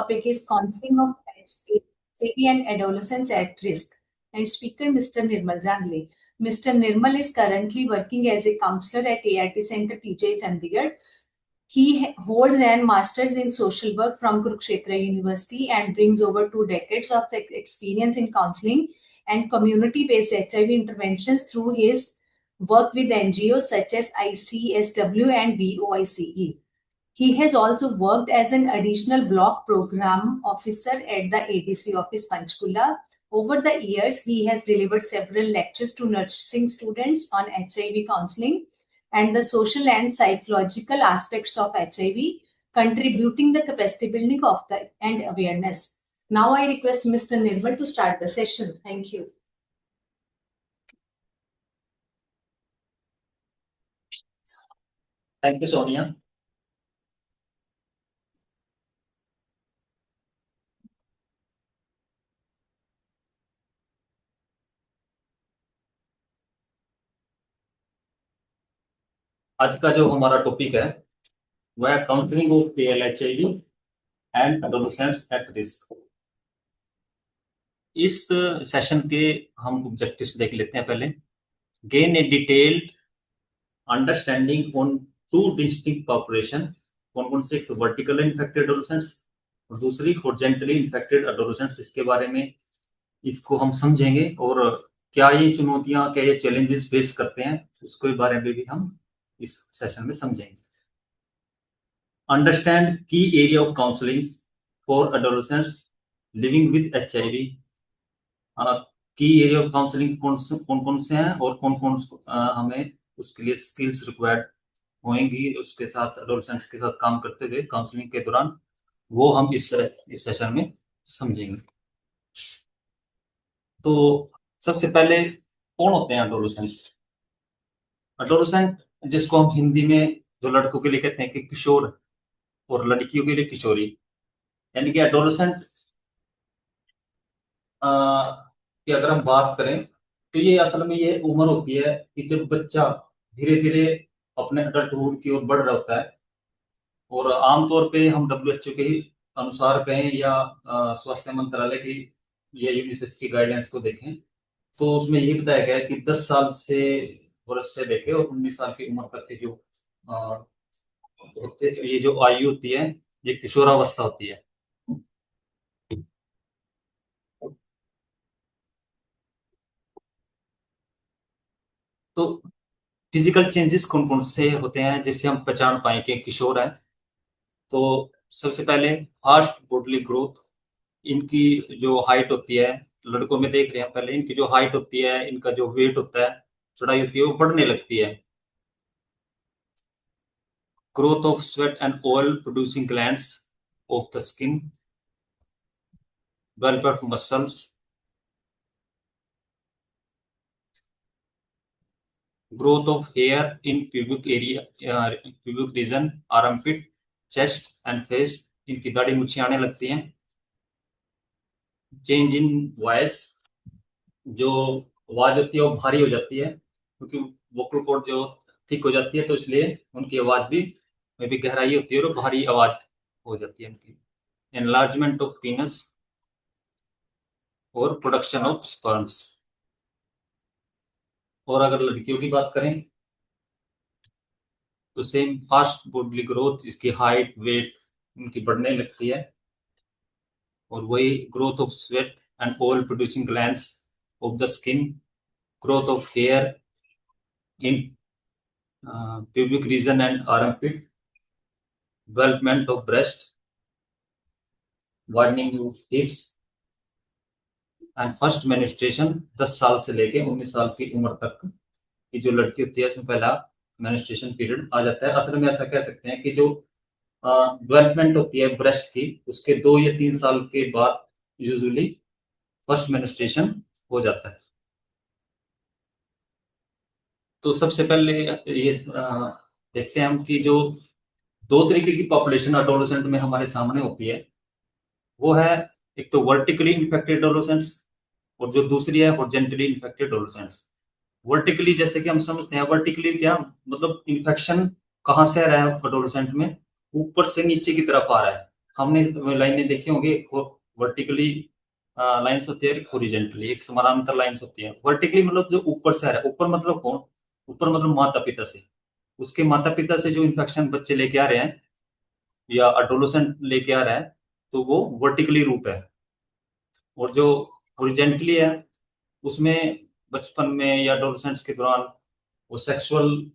topic is counseling of HIV and adolescents at risk. And speaker Mr. Nirmal Jangle. Mr. Nirmal is currently working as a counselor at ART Center PJ Chandigarh. He holds an master's in social work from Kurukshetra University and brings over 2 decades of experience in counseling and community-based HIV interventions through his work with NGOs such as ICSW and VOICE. He has also worked as an additional block program officer at the ADC office Panchkula. Over the years, he has delivered several lectures to nursing students on HIV counseling and the social and psychological aspects of HIV, contributing the capacity building and awareness. Now I request Mr. Nirmal to start the session. Thank you. Thank you, Sonia. आज का जो हमारा topic है वह है counselling of ALHIV and adolescents at risk. इस session के हम ऑब्जेक्टिव्स देख लेते हैं। पहले gain A detailed understanding on 2 distinct population. कौन कौन से? एक तो वर्टिकली इन्फेक्टेड एडोलेसेंट्स और दूसरी हॉरिजॉन्टली इन्फेक्टेड एडोलेसेंट्स। इसके बारे में इसको हम समझेंगे और क्या ये चुनौतियां, क्या ये चैलेंजेस फेस करते हैं, उसके बारे में भी हम इस सेशन में समझेंगे। अंडरस्टैंड की area of counselling for adolescents living with HIV। की एरिया ऑफ काउंसलिंग कौन कौन से हैं और कौन कौन हमें उसके लिए स्किल्स रिक्वायर्ड होंगी उसके साथ, एडोलेसेंट्स के साथ काम करते हुए काउंसलिंग के दौरान, वो हम इस सेशन में समझेंगे। तो सबसे पहले कौन होते हैं एडोलेसेंट्स? एडोलेसेंट जिसको हम हिंदी में जो लड़कों के लिए कहते हैं कि किशोर और लड़कियों के लिए किशोरी, यानी कि एडोलेसेंट की अगर हम बात करें तो ये असल में ये उम्र होती है कि जब बच्चा धीरे धीरे अपने अडल्टहुड की ओर बढ़ रहा होता है। और आमतौर पे हम WHO के अनुसार कहें या स्वास्थ्य मंत्रालय की या यूनिसेफ की गाइडेंस को देखें तो उसमें ये बताया गया है कि 10 साल से वर्ष से लेके और 19 साल की उम्र तक के जो ये जो आयु होती है ये किशोरावस्था होती है। तो फिजिकल चेंजेस कौन कौन से होते हैं जिससे हम पहचान पाए कि किशोर है? तो सबसे पहले फास्ट बॉडी ग्रोथ। इनकी जो हाइट होती है, लड़कों में देख रहे हैं, पहले इनकी जो हाइट होती है, इनका जो वेट होता है, चौड़ाई होती है, वो बढ़ने लगती है। Growth of sweat and oil producing glands of the skin, development of muscles, growth of hair in pubic area, pubic region, armpit, chest and face। इनकी दाढ़ी मूछें आने लगती हैं। चेंज इन वॉइस, जो आवाज होती है वो भारी हो जाती है क्योंकि वोकल कॉर्ड जो थिक हो जाती है तो इसलिए उनकी आवाज भी में भी गहराई होती है और भारी आवाज हो जाती है उनकी। एनलार्जमेंट ऑफ पीनस और प्रोडक्शन ऑफ स्पर्म्स। और अगर लड़कियों की बात करें तो सेम फास्ट बॉडी ग्रोथ, इसकी हाइट वेट उनकी बढ़ने लगती है। और वही growth of sweat and oil producing glands of the skin, growth of here in pubic region and armpit, development of breast, widening of hips and first menstruation 10 साल से लेके 19 साल की उम्र तक की जो लड़की होती है उसमें पहला मेंस्ट्रुएशन पीरियड आ जाता है। असल में ऐसा कह सकते हैं कि जो डेवलपमेंट होती है ब्रेस्ट की उसके 2 या 3 साल के बाद यूजुअली फर्स्ट मेंस्ट्रुएशन हो जाता है। तो सबसे पहले ये देखते हैं हम कि जो 2 तरीके की पॉपुलेशन एडोलेसेंट में हमारे सामने होती है वो है एक तो वर्टिकली इन्फेक्टेड एडोलेसेंट्स और जो दूसरी है हॉरिजॉन्टली इन्फेक्टेड एडोलेसेंट्स। वर्टिकली जैसे कि हम समझते हैं, वर्टिकली क्या मतलब इन्फेक्शन कहाँ से आ रहा है एडोलेसेंट में, ऊपर से नीचे की तरफ आ रहा है। हमने लाइनें देखी होंगी, वर्टिकली लाइंस होती है, हॉरिजॉन्टली एक समानांतर लाइंस होती है। वर्टिकली मतलब जो ऊपर से आ रहा है, ऊपर मतलब कौन, ऊपर मतलब माता पिता से, उसके माता पिता से जो इन्फेक्शन बच्चे लेके आ रहे हैं या एडोलेसेंट लेके आ रहा है, तो वो वर्टिकली रूट है। और जो हॉरिजॉन्टली है, उसमें बचपन में या एडोलेसेंस के दौरान वो सेक्सुअल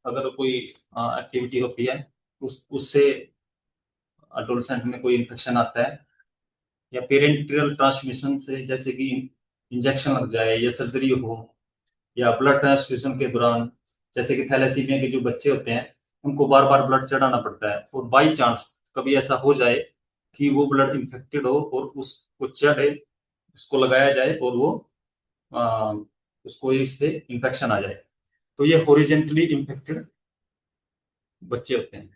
अगर कोई एक्टिविटी होती है, उससे एडोलेसेंट में कोई इन्फेक्शन आता है, या पेरेंटियल ट्रांसमिशन से, जैसे कि इंजेक्शन लग जाए या सर्जरी हो, या ब्लड ट्रांसफ्यूजन के दौरान, जैसे कि थैलेसीमिया के जो बच्चे होते हैं उनको बार बार ब्लड चढ़ाना पड़ता है, और बाई चांस कभी ऐसा हो जाए कि वो ब्लड इन्फेक्टेड हो और उसको चढ़े, उसको लगाया जाए और वो आ, उसको इससे इन्फेक्शन आ जाए, तो ये हॉरिजेंटली इन्फेक्टेड बच्चे होते हैं,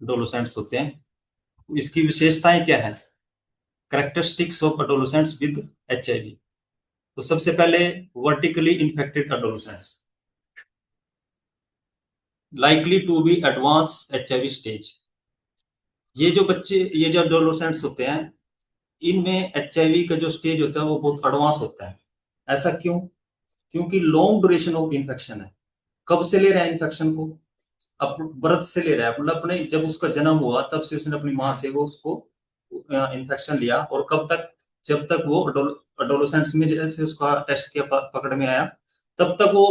एडोलेसेंट्स होते हैं। इसकी विशेषताएं क्या है, characteristics of adolescents with HIV. तो सबसे पहले vertically infected adolescents likely to be advance HIV stage. ये जो बच्चे, ये जो एडोलेसेंट्स होते हैं, इनमें एचआईवी का जो स्टेज होता है वो बहुत एडवांस होता है। ऐसा क्यों? क्योंकि लॉन्ग ड्यूरेशन ऑफ इन्फेक्शन है। कब से ले रहा है इन्फेक्शन को? अब बर्थ से ले रहा है, मतलब अपने जब उसका जन्म हुआ तब से उसने अपनी माँ से वो उसको इन्फेक्शन लिया, और कब तक, जब तक वो एडोलेसेंट्स में जैसे उसका टेस्ट किया, पकड़ में आया, तब तक वो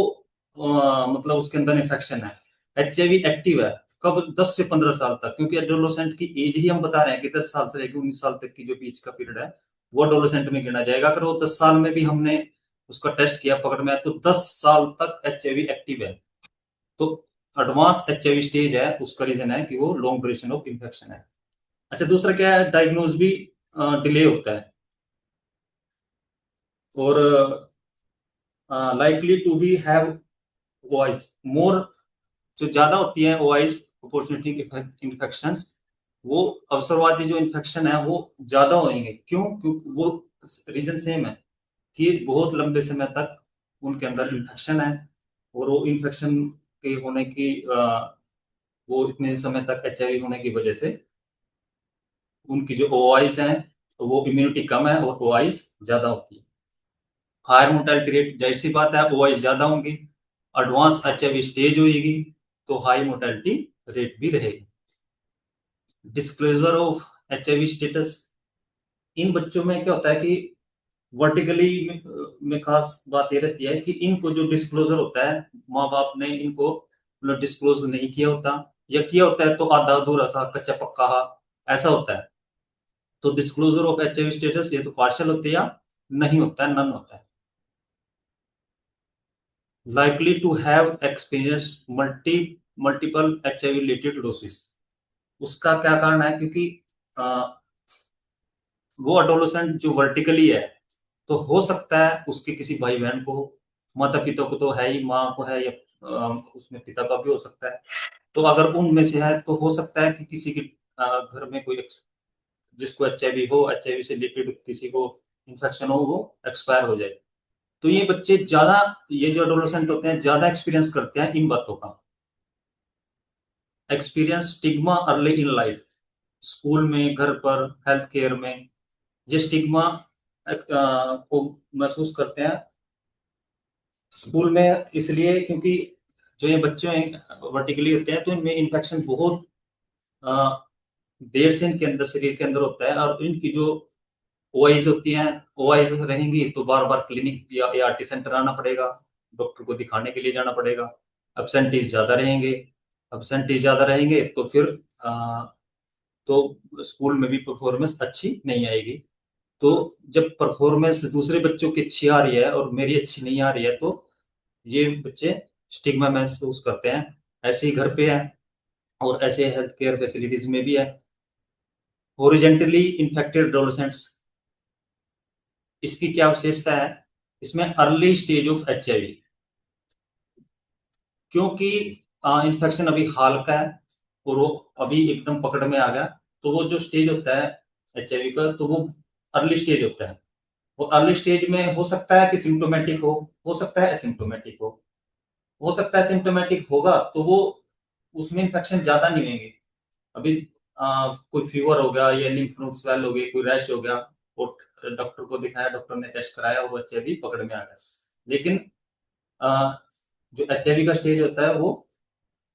मतलब उसके अंदर इन्फेक्शन है। एचआईवी एक्टिव है कब? 10 से 15 साल तक, क्योंकि एडोलेसेंट की एज ही हम बता रहे हैं कि 10 साल से लेकर 19 साल तक की जो बीच का पीरियड है वो एडोलेसेंट में गिना जाएगा। अगर वो 10 साल में भी हमने उसका टेस्ट किया, पकड़ में आया, तो 10 साल तक एचआईवी एक्टिव है। तो एडवांस एचआईवी स्टेज है, उसका रीजन है कि वो लॉन्ग ड्यूरेशन ऑफ इन्फेक्शन है। अच्छा, दूसरा क्या है, डायग्नोज भी डिले होता है, और लाइकली टू बी हैव ओआईज मोर, जो ज्यादा होती है ओआईज अपॉर्चुनिटी इन्फेक्शंस, वो अवसरवादी जो इन्फेक्शन है वो ज्यादा होंगे। क्यों? क्योंकि वो रीजन सेम है कि बहुत लंबे समय तक उनके अंदर इन्फेक्शन है, और वो इन्फेक्शन के होने की वो इतने समय तक एचआईवी होने की वजह से उनकी जो ओआईज हैं, तो वो इम्यूनिटी कम है और ओआईज ज्यादा होती है। हायर मोर्टेलिटी रेट, जाहिर सी बात है ओआईज ज्यादा होंगी, एडवांस एचआईवी स्टेज होगी, तो हाई मोर्टेलिटी रेट भी रहेगी। डिस्क्लोजर ऑफ एचआईवी स्टेटस, इन बच्चों में क्या होता है कि वर्टिकली में खास बात ये रहती है कि इनको जो डिस्क्लोजर होता है, माँ बाप ने इनको मतलब डिस्क्लोज नहीं किया होता, या किया होता है तो आधा अधूरा सा, कच्चा पक्का ऐसा होता है। तो डिस्क्लोजर ऑफ एचआईवी स्टेटस ये तो पार्शियल होते हैं या नहीं होता है, नन होता है। Likely to have experience multiple HIV related doses, उसका क्या कारण है? क्योंकि वो एडोलेसेंट जो वर्टिकली है, तो हो सकता है उसके किसी भाई बहन को, माता पिता को तो है ही, माँ को है, या उसमें पिता का भी हो सकता है। तो अगर उनमें से है तो हो सकता है कि किसी के घर में कोई जिसको एचआईवी हो, एचआईवी से रिलेटेड किसी को इन्फेक्शन हो, वो एक्सपायर हो जाए। तो ये बच्चे ज्यादा, ये जो एडोलेसेंट होते हैं ज्यादा एक्सपीरियंस करते हैं इन बातों का। Experience stigma early in life, school में, घर पर, हेल्थ केयर में, ये स्टिग्मा को महसूस करते हैं स्कूल में, इसलिए क्योंकि जो ये बच्चे वर्टिकली होते हैं तो इनमें इन्फेक्शन बहुत देर से इनके अंदर, शरीर के अंदर होता है, और इनकी जो ओआईज होती हैं, ओआईज रहेंगी तो बार बार क्लिनिक या एआरटी सेंटर आना पड़ेगा, डॉक्टर को दिखाने के लिए जाना पड़ेगा। एब्सेंटीज ज्यादा रहेंगे, एब्सेंटीज ज्यादा रहेंगे तो फिर तो स्कूल में भी परफॉर्मेंस अच्छी नहीं आएगी। तो जब परफॉर्मेंस दूसरे बच्चों की अच्छी आ रही है और मेरी अच्छी नहीं आ रही है, तो ये बच्चे स्टिग्मा महसूस करते हैं। ऐसे ही घर पे है और ऐसे हेल्थ केयर फैसिलिटीज में भी है। हॉरिजेंटली इन्फेक्टेड एडोलेसेंट्स, इसकी क्या विशेषता है? इसमें अर्ली स्टेज ऑफ एचआईवी, क्योंकि इन्फेक्शन अभी हाल का है और वो अभी एकदम पकड़ में आ गया, तो वो जो स्टेज होता है एचआईवी का, तो वो अर्ली स्टेज होता है। वो अर्ली स्टेज में हो सकता है कि सिम्टोमेटिक हो सकता है एसिम्टोमेटिक हो सकता है सिम्टोमेटिक होगा तो वो उसमें इन्फेक्शन ज्यादा नहीं होंगे। अभी कोई फीवर हो गया या लिम्फ नोड स्वेल हो गई, कोई रैश हो गया, और डॉक्टर को दिखाया, डॉक्टर ने टेस्ट कराया, वो एचआईवी पकड़ में आ गया। लेकिन जो एचआईवी का स्टेज होता है वो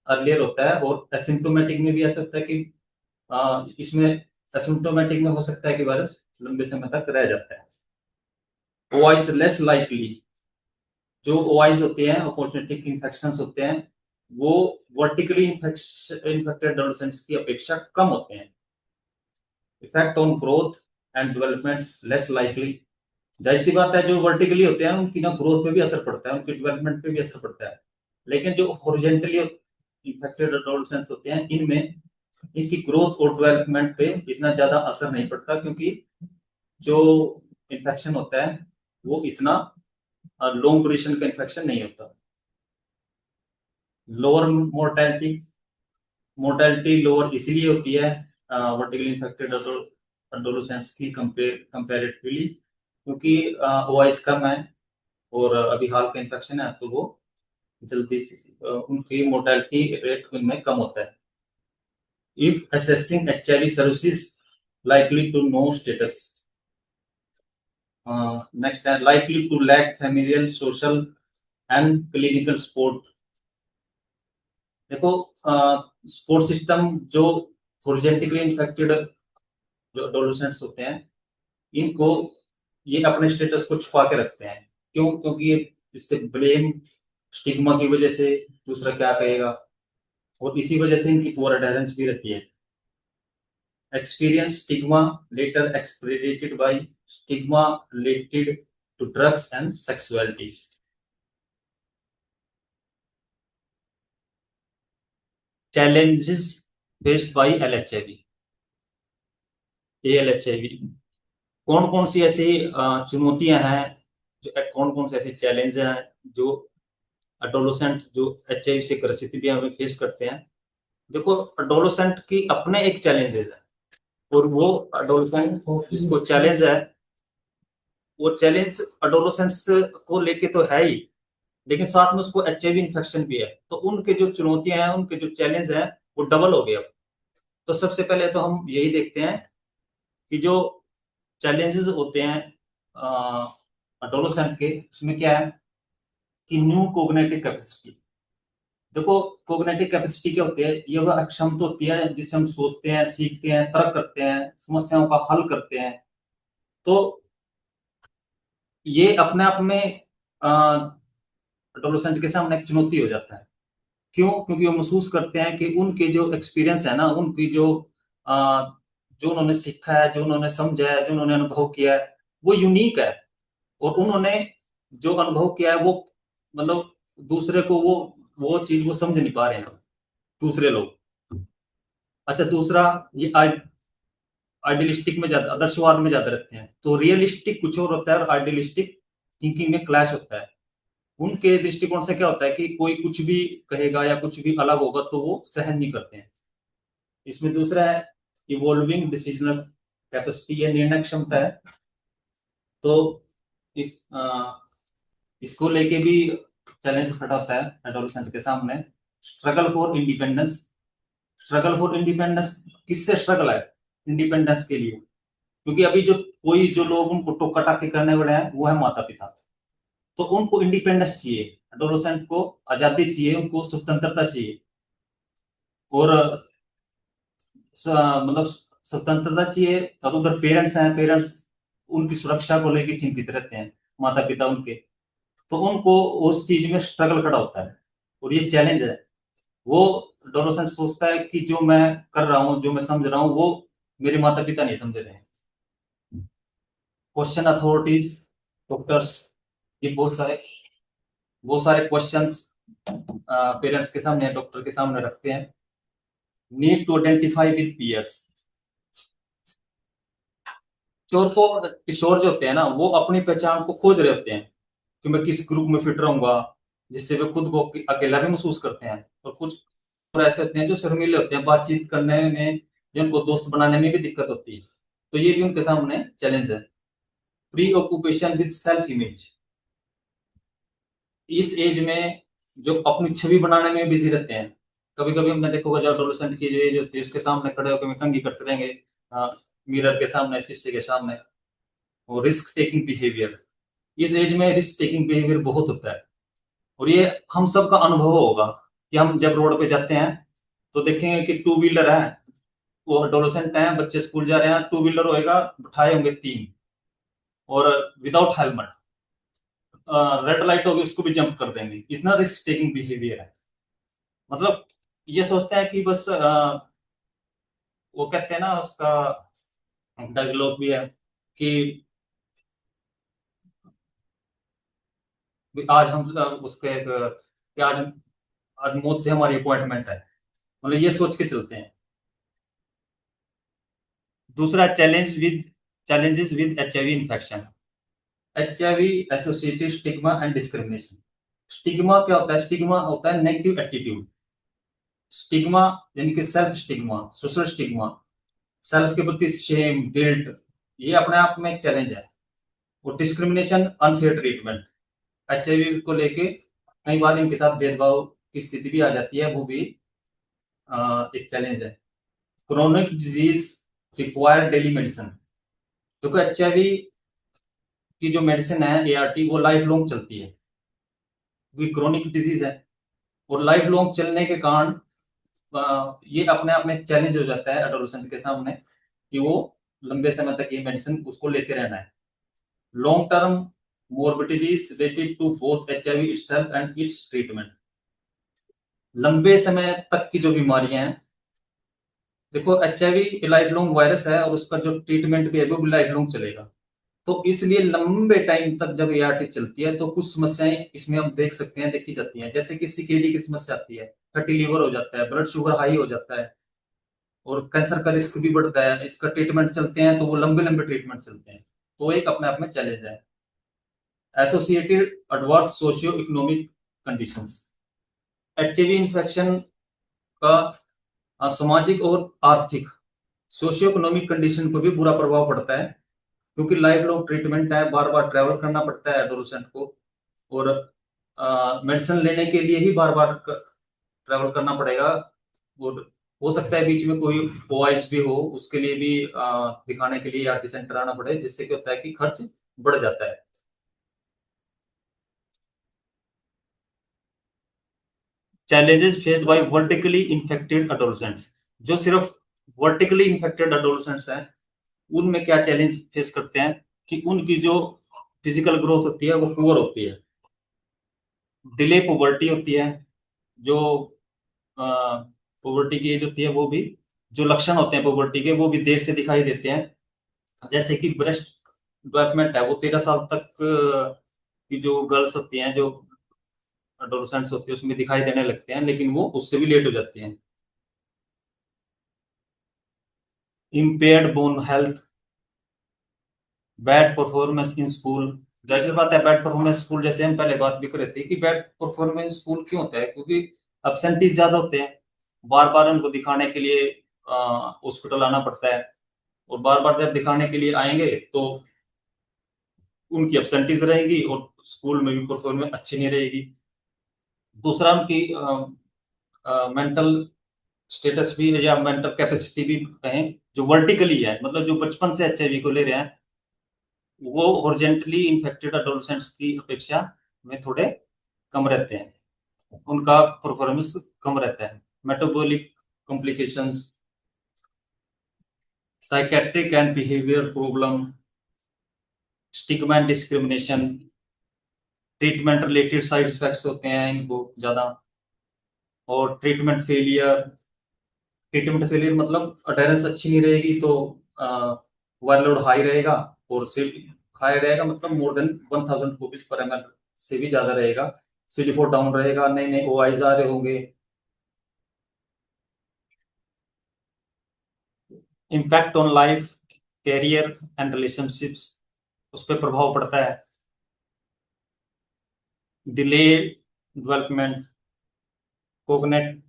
अर्लियर होता है, और एसिम्प्टोमेटिक में भी ऐसा होता है कि इसमें एसिम्प्टोमेटिक में हो सकता है कि वायरस लंबे समय तक रह जाता है। ओआईज लेस लाइकली, जो ओआईज होते हैं, अपॉर्चुनिटिक इन्फेक्शंस होते हैं, वो वर्टिकली इन्फेक्टेड एडोलेसेंट्स की अपेक्षा कम होते हैं। Effect on growth and development less likely, जाहिर सी बात है जो वर्टिकली होते हैं उनकी ना ग्रोथ पे भी असर पड़ता है, उनकी डेवलपमेंट पे भी असर पड़ता है। लेकिन जो हॉरिजॉन्टली इन्फेक्टेड एडोलेसेंट्स होते हैं, इनमें इनकी ग्रोथ और डेवलपमेंट पे इतना ज्यादा असर नहीं पड़ता, क्योंकि जो इन्फेक्शन होता है वो इतना लॉन्ग ड्यूरेशन का इन्फेक्शन नहीं होता। लोअर मोर्टेलिटी लोअर इसलिए होती है वर्टिकली इन्फेक्टेड एडोलेसेंट्स की कंपेरेटिवली, क्योंकि ओआईएस कम है और अभी हाल का इन्फेक्शन है, तो वो जल्दी से उनकी मोर्टेलिटी रेट उनमें कम होता है। If assessing HIV services, likely to know status. Next, likely to lack familial, social and clinical support. देखो सपोर्ट सिस्टम जो हॉरिजॉन्टली इन्फेक्टेड जो एडोलेसेंट्स होते हैं, इनको ये अपने स्टेटस को छुपा के रखते हैं। क्यों? क्योंकि ये इससे ब्लेम, स्टिग्मा की वजह से दूसरा क्या कहेगा, और इसी वजह से इनकी पुअर अडेरेंस भी रहती है। Experience stigma later expedited by stigma related to drugs and sexuality. Challenges faced by LHIV, ALHIV. कौन कौन सी ऐसी चुनौतियां हैं, जो कौन कौन से ऐसे चैलेंज हैं जो एडोलेसेंट जो एचआईवी से ग्रसित भी हमें फेस करते हैं। देखो, एडोलेसेंट की अपने एक चैलेंज है, और वो एडोलेसेंट जिसको चैलेंज है, वो चैलेंज एडोलेसेंट्स को लेके तो है ही, लेकिन साथ में उसको एचआईवी इन्फेक्शन भी है, तो उनके जो चुनौतियां हैं, उनके जो चैलेंज हैं, वो डबल हो गए अब। तो सबसे पहले तो हम यही देखते हैं कि जो चैलेंजेस होते हैं एडोलेसेंट के, उसमें क्या है कि न्यू कोग्निटिव कैपेसिटी। देखो, कोग्निटिव कैपेसिटी क्या होती है? ये वह क्षमता होती है जिससे हम सोचते हैं, सीखते हैं, तर्क करते हैं, समस्याओं का हल करते हैं। तो ये अपने आप में एडोलेसेंट के सामने एक चुनौती हो जाता है। क्यों? क्योंकि वो महसूस करते हैं कि उनके जो एक्सपीरियंस है ना, उनकी जो जो उन्होंने सीखा है, जो उन्होंने समझा है, जो उन्होंने अनुभव किया है, वो यूनिक है, और उन्होंने जो अनुभव किया है वो मतलब दूसरे को वो चीज वो समझ नहीं पा रहे हैं दूसरे लोग। अच्छा, दूसरा, ये आइडियलिस्टिक में ज्यादा, आदर्शवाद में ज्यादा रहते हैं, तो रियलिस्टिक कुछ और होता है और आइडियलिस्टिक थिंकिंग में क्लैश होता है। उनके दृष्टिकोण से क्या होता है कि कोई कुछ भी कहेगा या कुछ भी अलग होगा तो वो सहन नहीं करते हैं। इसमें दूसरा है इवॉल्विंग डिसीजनल कैपेसिटी, या निर्णय क्षमता है। तो इस इसको लेके भी चैलेंज खड़ा होता है एडोलेसेंट के सामने। Struggle for independence. Struggle for independence किससे स्ट्रगल है? इंडिपेंडेंस के लिए। क्योंकि अभी जो लोग उनको टोका टाकी करने वाले हैं वो है माता पिता, तो उनको इंडिपेंडेंस चाहिए, एडोलेसेंट को आजादी चाहिए, उनको स्वतंत्रता चाहिए, और मतलब स्वतंत्रता चाहिए। और उधर पेरेंट्स हैं, पेरेंट्स उनकी सुरक्षा को लेकर चिंतित रहते हैं, माता पिता उनके, तो उनको उस चीज में स्ट्रगल खड़ा होता है, और ये चैलेंज है। वो एडोलेसेंट सोचता है कि जो मैं कर रहा हूँ, जो मैं समझ रहा हूँ, वो मेरे माता पिता नहीं समझ रहे हैं। क्वेश्चन अथॉरिटीज, डॉक्टर्स, ये बहुत सारे क्वेश्चंस पेरेंट्स के सामने, डॉक्टर के सामने रखते हैं। Need to identify with peers. किशोर जो होते हैं ना, वो अपनी पहचान को खोज रहे होते हैं कि मैं किस ग्रुप में फिट रहूंगा, जिससे वे खुद को अकेला भी महसूस करते हैं। और कुछ और ऐसे होते हैं जो शर्मीले होते हैं, बातचीत करने में, जिनको दोस्त बनाने में भी दिक्कत होती है, तो ये भी उनके सामने चैलेंज है। Pre occupation with self image. इस एज में जो अपनी छवि बनाने में बिजी रहते हैं, कभी कभी हमने देखा होगा जो एडोलेसेंट की जो एज होती है उसके सामने खड़े होकर में कंघी करते रहेंगे मिरर के सामने, शीशे के सामने। और रिस्क टेकिंग बिहेवियर, इस एज में रिस्क टेकिंग बिहेवियर बहुत होता है। और ये हम सबका अनुभव होगा कि हम जब रोड पे जाते हैं तो देखेंगे कि टू व्हीलर है, वो एडोलेसेंट है, बच्चे स्कूल जा रहे हैं, टू व्हीलर होएगा, बिठाए होंगे 3 और विदाउट हेलमेट, रेड लाइट होगी उसको भी जंप कर देंगे। इतना रिस्क टेकिंग बिहेवियर है। मतलब ये सोचते हैं कि बस वो कहते हैं ना, उसका डायलॉग भी है कि आज हम उसके कि आज आज मौत से हमारी अपॉइंटमेंट है, मतलब ये सोच के चलते हैं। दूसरा challenges with HIV infection, HIV associated stigma and discrimination. Stigma क्या होता है? स्टिग्मा होता है नेगेटिव एटीट्यूड। स्टिग्मा यानी कि self stigma, social stigma, self के प्रति शेम, गिल्ट, ये अपने आप में एक चैलेंज है। और डिस्क्रिमिनेशन, अनफेयर ट्रीटमेंट, एचआईवी को लेके कई बार इनके साथ भेदभाव की स्थिति भी आ जाती है, वो भी एक चैलेंज है। Chronic disease require daily medicine, क्योंकि एचआईवी की जो मेडिसिन है एआरटी वो लाइफ लॉन्ग चलती है, क्योंकि क्रोनिक डिजीज है। और लाइफ लॉन्ग चलने के कारण ये अपने आप में एक चैलेंज हो जाता है एडोलेसेंट के सामने कि वो लंबे समय तक ये मेडिसिन उसको लेते रहना है। Long term morbidities related to both HIV itself and its treatment, लंबे समय तक की जो बीमारियां हैं, देखो HIV लाइफ लॉन्ग वायरस है और उसका जो ट्रीटमेंट भी है वो भी लाइफ लॉन्ग चलेगा। तो इसलिए लंबे टाइम तक जब एआरटी चलती है तो कुछ समस्याएं इसमें हम देख सकते हैं, देखी जाती हैं, जैसे कि सीकेडी की समस्या आती है, फैटी लीवर हो जाता है, ब्लड शुगर हाई हो जाता है, और कैंसर का रिस्क भी बढ़ता है। इसका ट्रीटमेंट चलते हैं तो वो लंबे लंबे ट्रीटमेंट चलते हैं, तो एक अपने आप में चैलेंज है। Associated adverse socio economic conditions, HIV infection का सामाजिक और आर्थिक, सोशियो इकोनॉमिक कंडीशन पर भी बुरा प्रभाव पड़ता है, क्योंकि लाइफ लॉन्ग ट्रीटमेंट है, बार बार ट्रैवल करना पड़ता है एडोलेसेंट को, और मेडिसिन लेने के लिए ही बार बार ट्रैवल करना पड़ेगा। और हो सकता है बीच में कोई ओआईएस भी हो, उसके लिए भी दिखाने के लिए आरटी सेंटर आना पड़े, जिससे क्या होता है कि खर्च बढ़ जाता है। Challenges faced by vertically infected adolescents, जो सिर्फ वर्टिकली इन्फेक्टेड एडोलेसेंट्स हैं उनमें क्या चैलेंज फेस करते हैं कि उनकी जो फिजिकल ग्रोथ होती है वो पुअर होती है, डिले पुबर्टी होती है, जो पुबर्टी की एज होती है वो भी, जो लक्षण होते हैं पुबर्टी के वो भी देर से दिखाई देते हैं। जैसे कि ब्रेस्ट डेवलपमेंट है वो 13 साल तक की जो गर्ल्स होती हैं, जो एडोलेसेंट्स होती है, उसमें दिखाई देने लगते हैं, लेकिन वो उससे भी लेट हो जाती हैं। Impaired bone health, bad performance in school, जाहिर बात है बैड परफॉर्मेंस स्कूल, जैसे हम पहले बात भी कर रहे थे कि बैड परफॉर्मेंस स्कूल क्यों होता है, क्योंकि एब्सेंटीज ज्यादा होते हैं, बार बार उनको दिखाने के लिए हॉस्पिटल आना पड़ता है, और बार बार जब दिखाने के लिए आएंगे तो उनकी एब्सेंटीज रहेगी और स्कूल में भी परफॉर्मेंस अच्छी नहीं रहेगी। दूसरा उनकी मेंटल स्टेटस भी या मेंटल कैपेसिटी भी कहें, जो वर्टिकली है, मतलब जो बचपन से एचआईवी को ले रहे हैं, वो हॉरिजॉन्टली इन्फेक्टेड एडोलेसेंट्स की अपेक्षा में थोड़े कम रहते हैं, उनका परफॉर्मेंस कम रहता है। Metabolic complications, psychiatric and behaviour problem, stigma and discrimination, treatment related side effects होते हैं इनको ज्यादा, और ट्रीटमेंट फेलियर मतलब अटेंडेंस अच्छी नहीं रहेगी तो वर्कलोड हाई रहेगा, और हाई रहेगा मतलब मोर देन 1000 कॉपीज पर एमएल से भी ज्यादा रहेगा, CD4 डाउन रहेगा, नए नए ओआईज आ रहे होंगे। Impact on life, career and relationships, उस पर प्रभाव पड़ता है। Delay development, cognate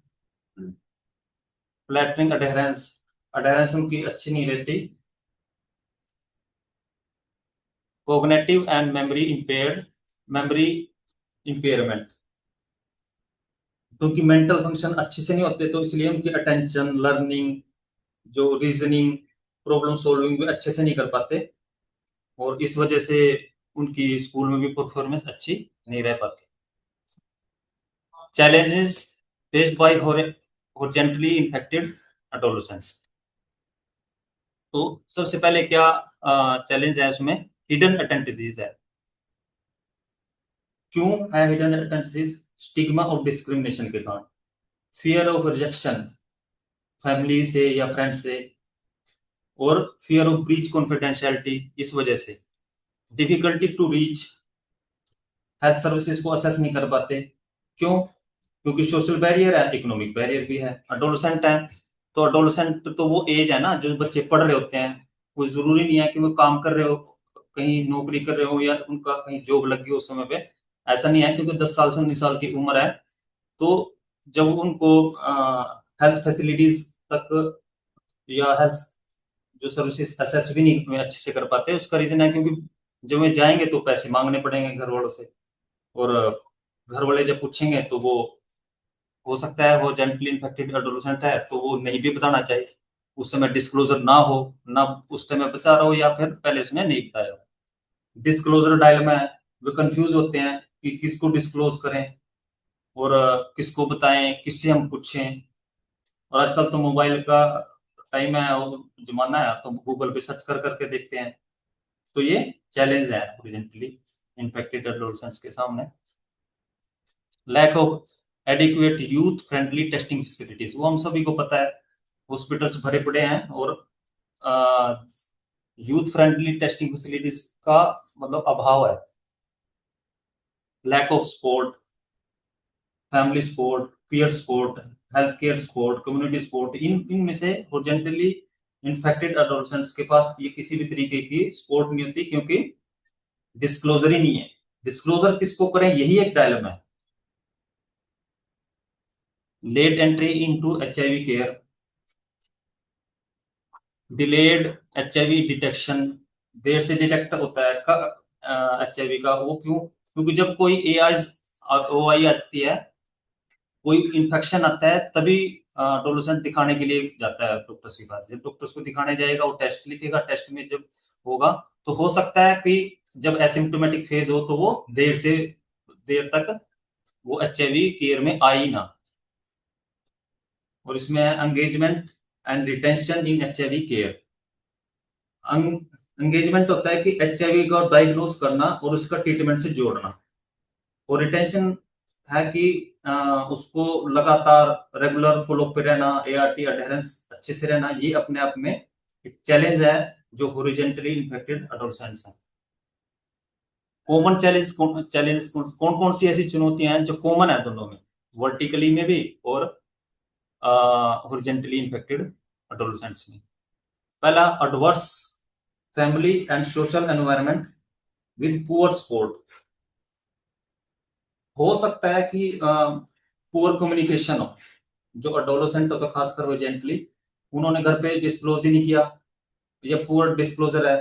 flattering adherence, adherence उनकी अच्छी नहीं रहती। Cognitive and memory impaired, memory impairment, क्योंकि मेंटल फंक्शन अच्छे से नहीं होते, तो इसलिए उनकी अटेंशन, लर्निंग, जो रीजनिंग, प्रॉब्लम सॉल्विंग भी अच्छे से नहीं कर पाते, और इस वजह से उनकी स्कूल में भी परफॉर्मेंस अच्छी नहीं रह पाती। Challenges faced by horizontally infected adolescents. तो सबसे पहले क्या चैलेंज है उसमें? हिडन अटेंट डिजीज है। क्यों है हिडन अटेंट डिजीज? स्टिग्मा और डिस्क्रिमिनेशन के कारण, फियर ऑफ रिजेक्शन फैमिली से या फ्रेंड से, और फियर ऑफ ब्रीच कॉन्फिडेंशियलिटी, इस वजह से difficulty to reach health services को असेस नहीं कर पाते। क्यों? क्योंकि सोशल बैरियर है, इकोनॉमिक बैरियर भी है। अडोलसेंट है, तो अडोलसेंट तो वो एज है ना जो बच्चे पढ़ रहे होते हैं। वो जरूरी नहीं है कि वो काम कर रहे हो, कहीं नौकरी कर रहे हो या उनका कहीं जॉब लग गई उस समय पे। ऐसा नहीं है, क्योंकि 10 साल से 19 साल की उम्र है, तो जब उनको हेल्थ फैसिलिटीज तक या हेल्थ जो सर्विसेज असेस भी नहीं अच्छे से कर पाते। उसका रीजन है क्योंकि जब वे जाएंगे तो पैसे मांगने पड़ेंगे घर वालों से, और घर वाले जब पूछेंगे तो वो, हो सकता है वो जेंटली इन्फेक्टेड एडोलेसेंट है तो वो नहीं भी बताना चाहिए, उस समय डिस्क्लोजर ना हो, ना उस समय बता रहा हो, या फिर पहले उसने नहीं बताया हो। डिस्क्लोजर डायलेमा है, वे कंफ्यूज होते हैं कि किसको डिस्क्लोज करें और किसको बताएं, किससे हम पूछें। और आजकल तो मोबाइल का टाइम है और जमाना है, तो गूगल पे सर्च कर करके देखते हैं। तो ये चैलेंज है प्रेजेंटली इन्फेक्टेड एडोलेसेंट्स के सामने। Lack of adequate youth friendly testing facilities, वो हम सभी को पता है, हॉस्पिटल्स भरे पड़े हैं, और यूथ फ्रेंडली टेस्टिंग फैसिलिटीज का मतलब अभाव है। Lack of support, family support, peer support, health care support, community support, इनमें से हॉरिजॉन्टली इन्फेक्टेड एडोलेसेंट्स के पास ये किसी भी तरीके की सपोर्ट नहीं होती, क्योंकि डिस्क्लोजर ही नहीं है। डिस्क्लोजर किसको करें, यही एक डायलमा है। Late entry into HIV care, delayed HIV detection, देर से डिटेक्ट होता है एचआईवी का। वो क्यों? क्योंकि जब कोई एआई ओ आई आती है, कोई इन्फेक्शन आता है, तभी डोलोसेंट दिखाने के लिए जाता है डॉक्टर्स के पास। जब डॉक्टर्स को दिखाने जाएगा, वो टेस्ट लिखेगा, टेस्ट में जब होगा तो हो सकता है कि जब एसिम्प्टोमेटिक फेज हो तो वो देर तक वो एचआईवी केयर में आई ना। और इसमें engagement and retention in HIV care. Engagement होता है कि एचआईवी का डायग्नोस करना और उसका ट्रीटमेंट से जोड़ना, और रिटेंशन है कि उसको लगातार रेगुलर फॉलो पे रहना, एआरटी अडेरेंस अच्छे से रहना। ये अपने आप में एक चैलेंज है जो हॉरिजॉन्टली इन्फेक्टेड एडोलेसेंट्स हैं। कॉमन चैलेंज कौन कौन सी ऐसी चुनौतियां हैं जो कॉमन है दोनों में, वर्टिकली में भी और हॉरिजॉन्टली इन्फेक्टेड एडोलेसेंट्स में? पहला, adverse family and social environment with poor support. हो सकता है कि पुअर कम्युनिकेशन हो, जो एडोलेसेंट होता है खासकर हॉरिजॉन्टली, उन्होंने घर पे डिस्क्लोज ही नहीं किया, ये पुअर डिस्क्लोजर है।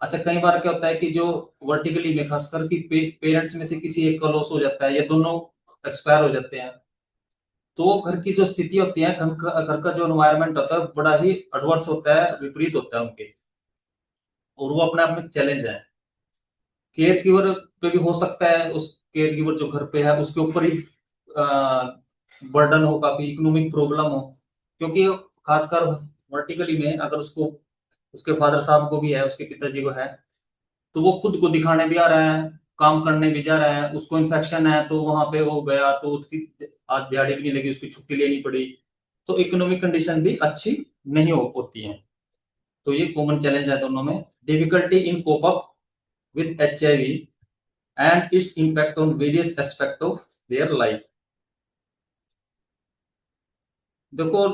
अच्छा, कई बार क्या होता है कि जो वर्टिकली में खासकर कि पेरेंट्स में से किसी एक का लॉस हो जाता है या दोनों एक्सपायर हो जाते हैं, तो घर की जो स्थिति होती है, घर का जो एनवायरनमेंट होता है बड़ा ही एडवर्स होता है, विपरीत होता है उनके, और वो अपने आप में चैलेंज है। केयर गिवर पे भी हो सकता है, उस केयर गिवर जो घर पे है उसके ऊपर ही बर्डन हो, काफी इकोनॉमिक प्रॉब्लम हो, क्योंकि खासकर वर्टिकली में अगर उसको, उसके फादर साहब को भी है, उसके पिताजी को है, तो वो खुद को दिखाने भी आ रहा है, काम करने भी जा रहा है, उसको इन्फेक्शन है तो वहां पे वो गया तो उसकी आज दिहाड़ी भी नहीं लगी, उसकी छुट्टी लेनी पड़ी, तो इकोनॉमिक कंडीशन भी अच्छी नहीं होती है। तो ये कॉमन चैलेंज है दोनों में। Difficulty in cope up with HIV and its impact on various aspect of their life. देखो,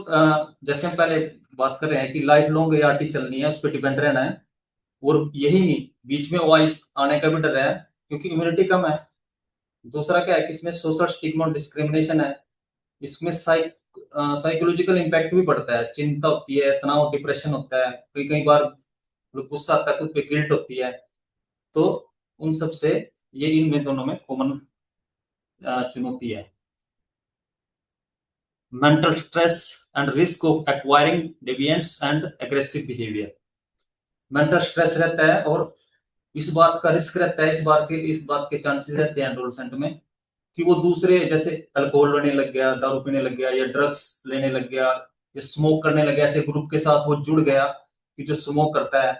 जैसे हम पहले बात कर रहे हैं कि लाइफ लॉन्ग एआरटी चलनी है, उस पर डिपेंड रहना है, और यही नहीं, बीच में वॉइस आने का भी डर है क्योंकि इम्यूनिटी कम है। दूसरा क्या है कि इसमें सोशल स्टिग्मा और डिस्क्रिमिनेशन है। इसमें साइकोलॉजिकल इम्पैक्ट भी पड़ता है, चिंता होती है, तनाव, डिप्रेशन होता है, कई कई बार गुस्सा आता है, खुद पे गिल्ट होती है। तो उन सब से ये इनमें दोनों में कॉमन चुनौती है। mental stress and risk of acquiring deviance and aggressive behavior. Mental stress रहता है और इस बात का रिस्क रहता है, इस बात के चांसेस रहते हैं एडोलसेंट में कि वो दूसरे जैसे अल्कोहल लेने लग गया, दारू पीने लग गया या ड्रग्स लेने लग गया या स्मोक करने लग गया, ऐसे ग्रुप के साथ वो जुड़ गया कि जो स्मोक करता है,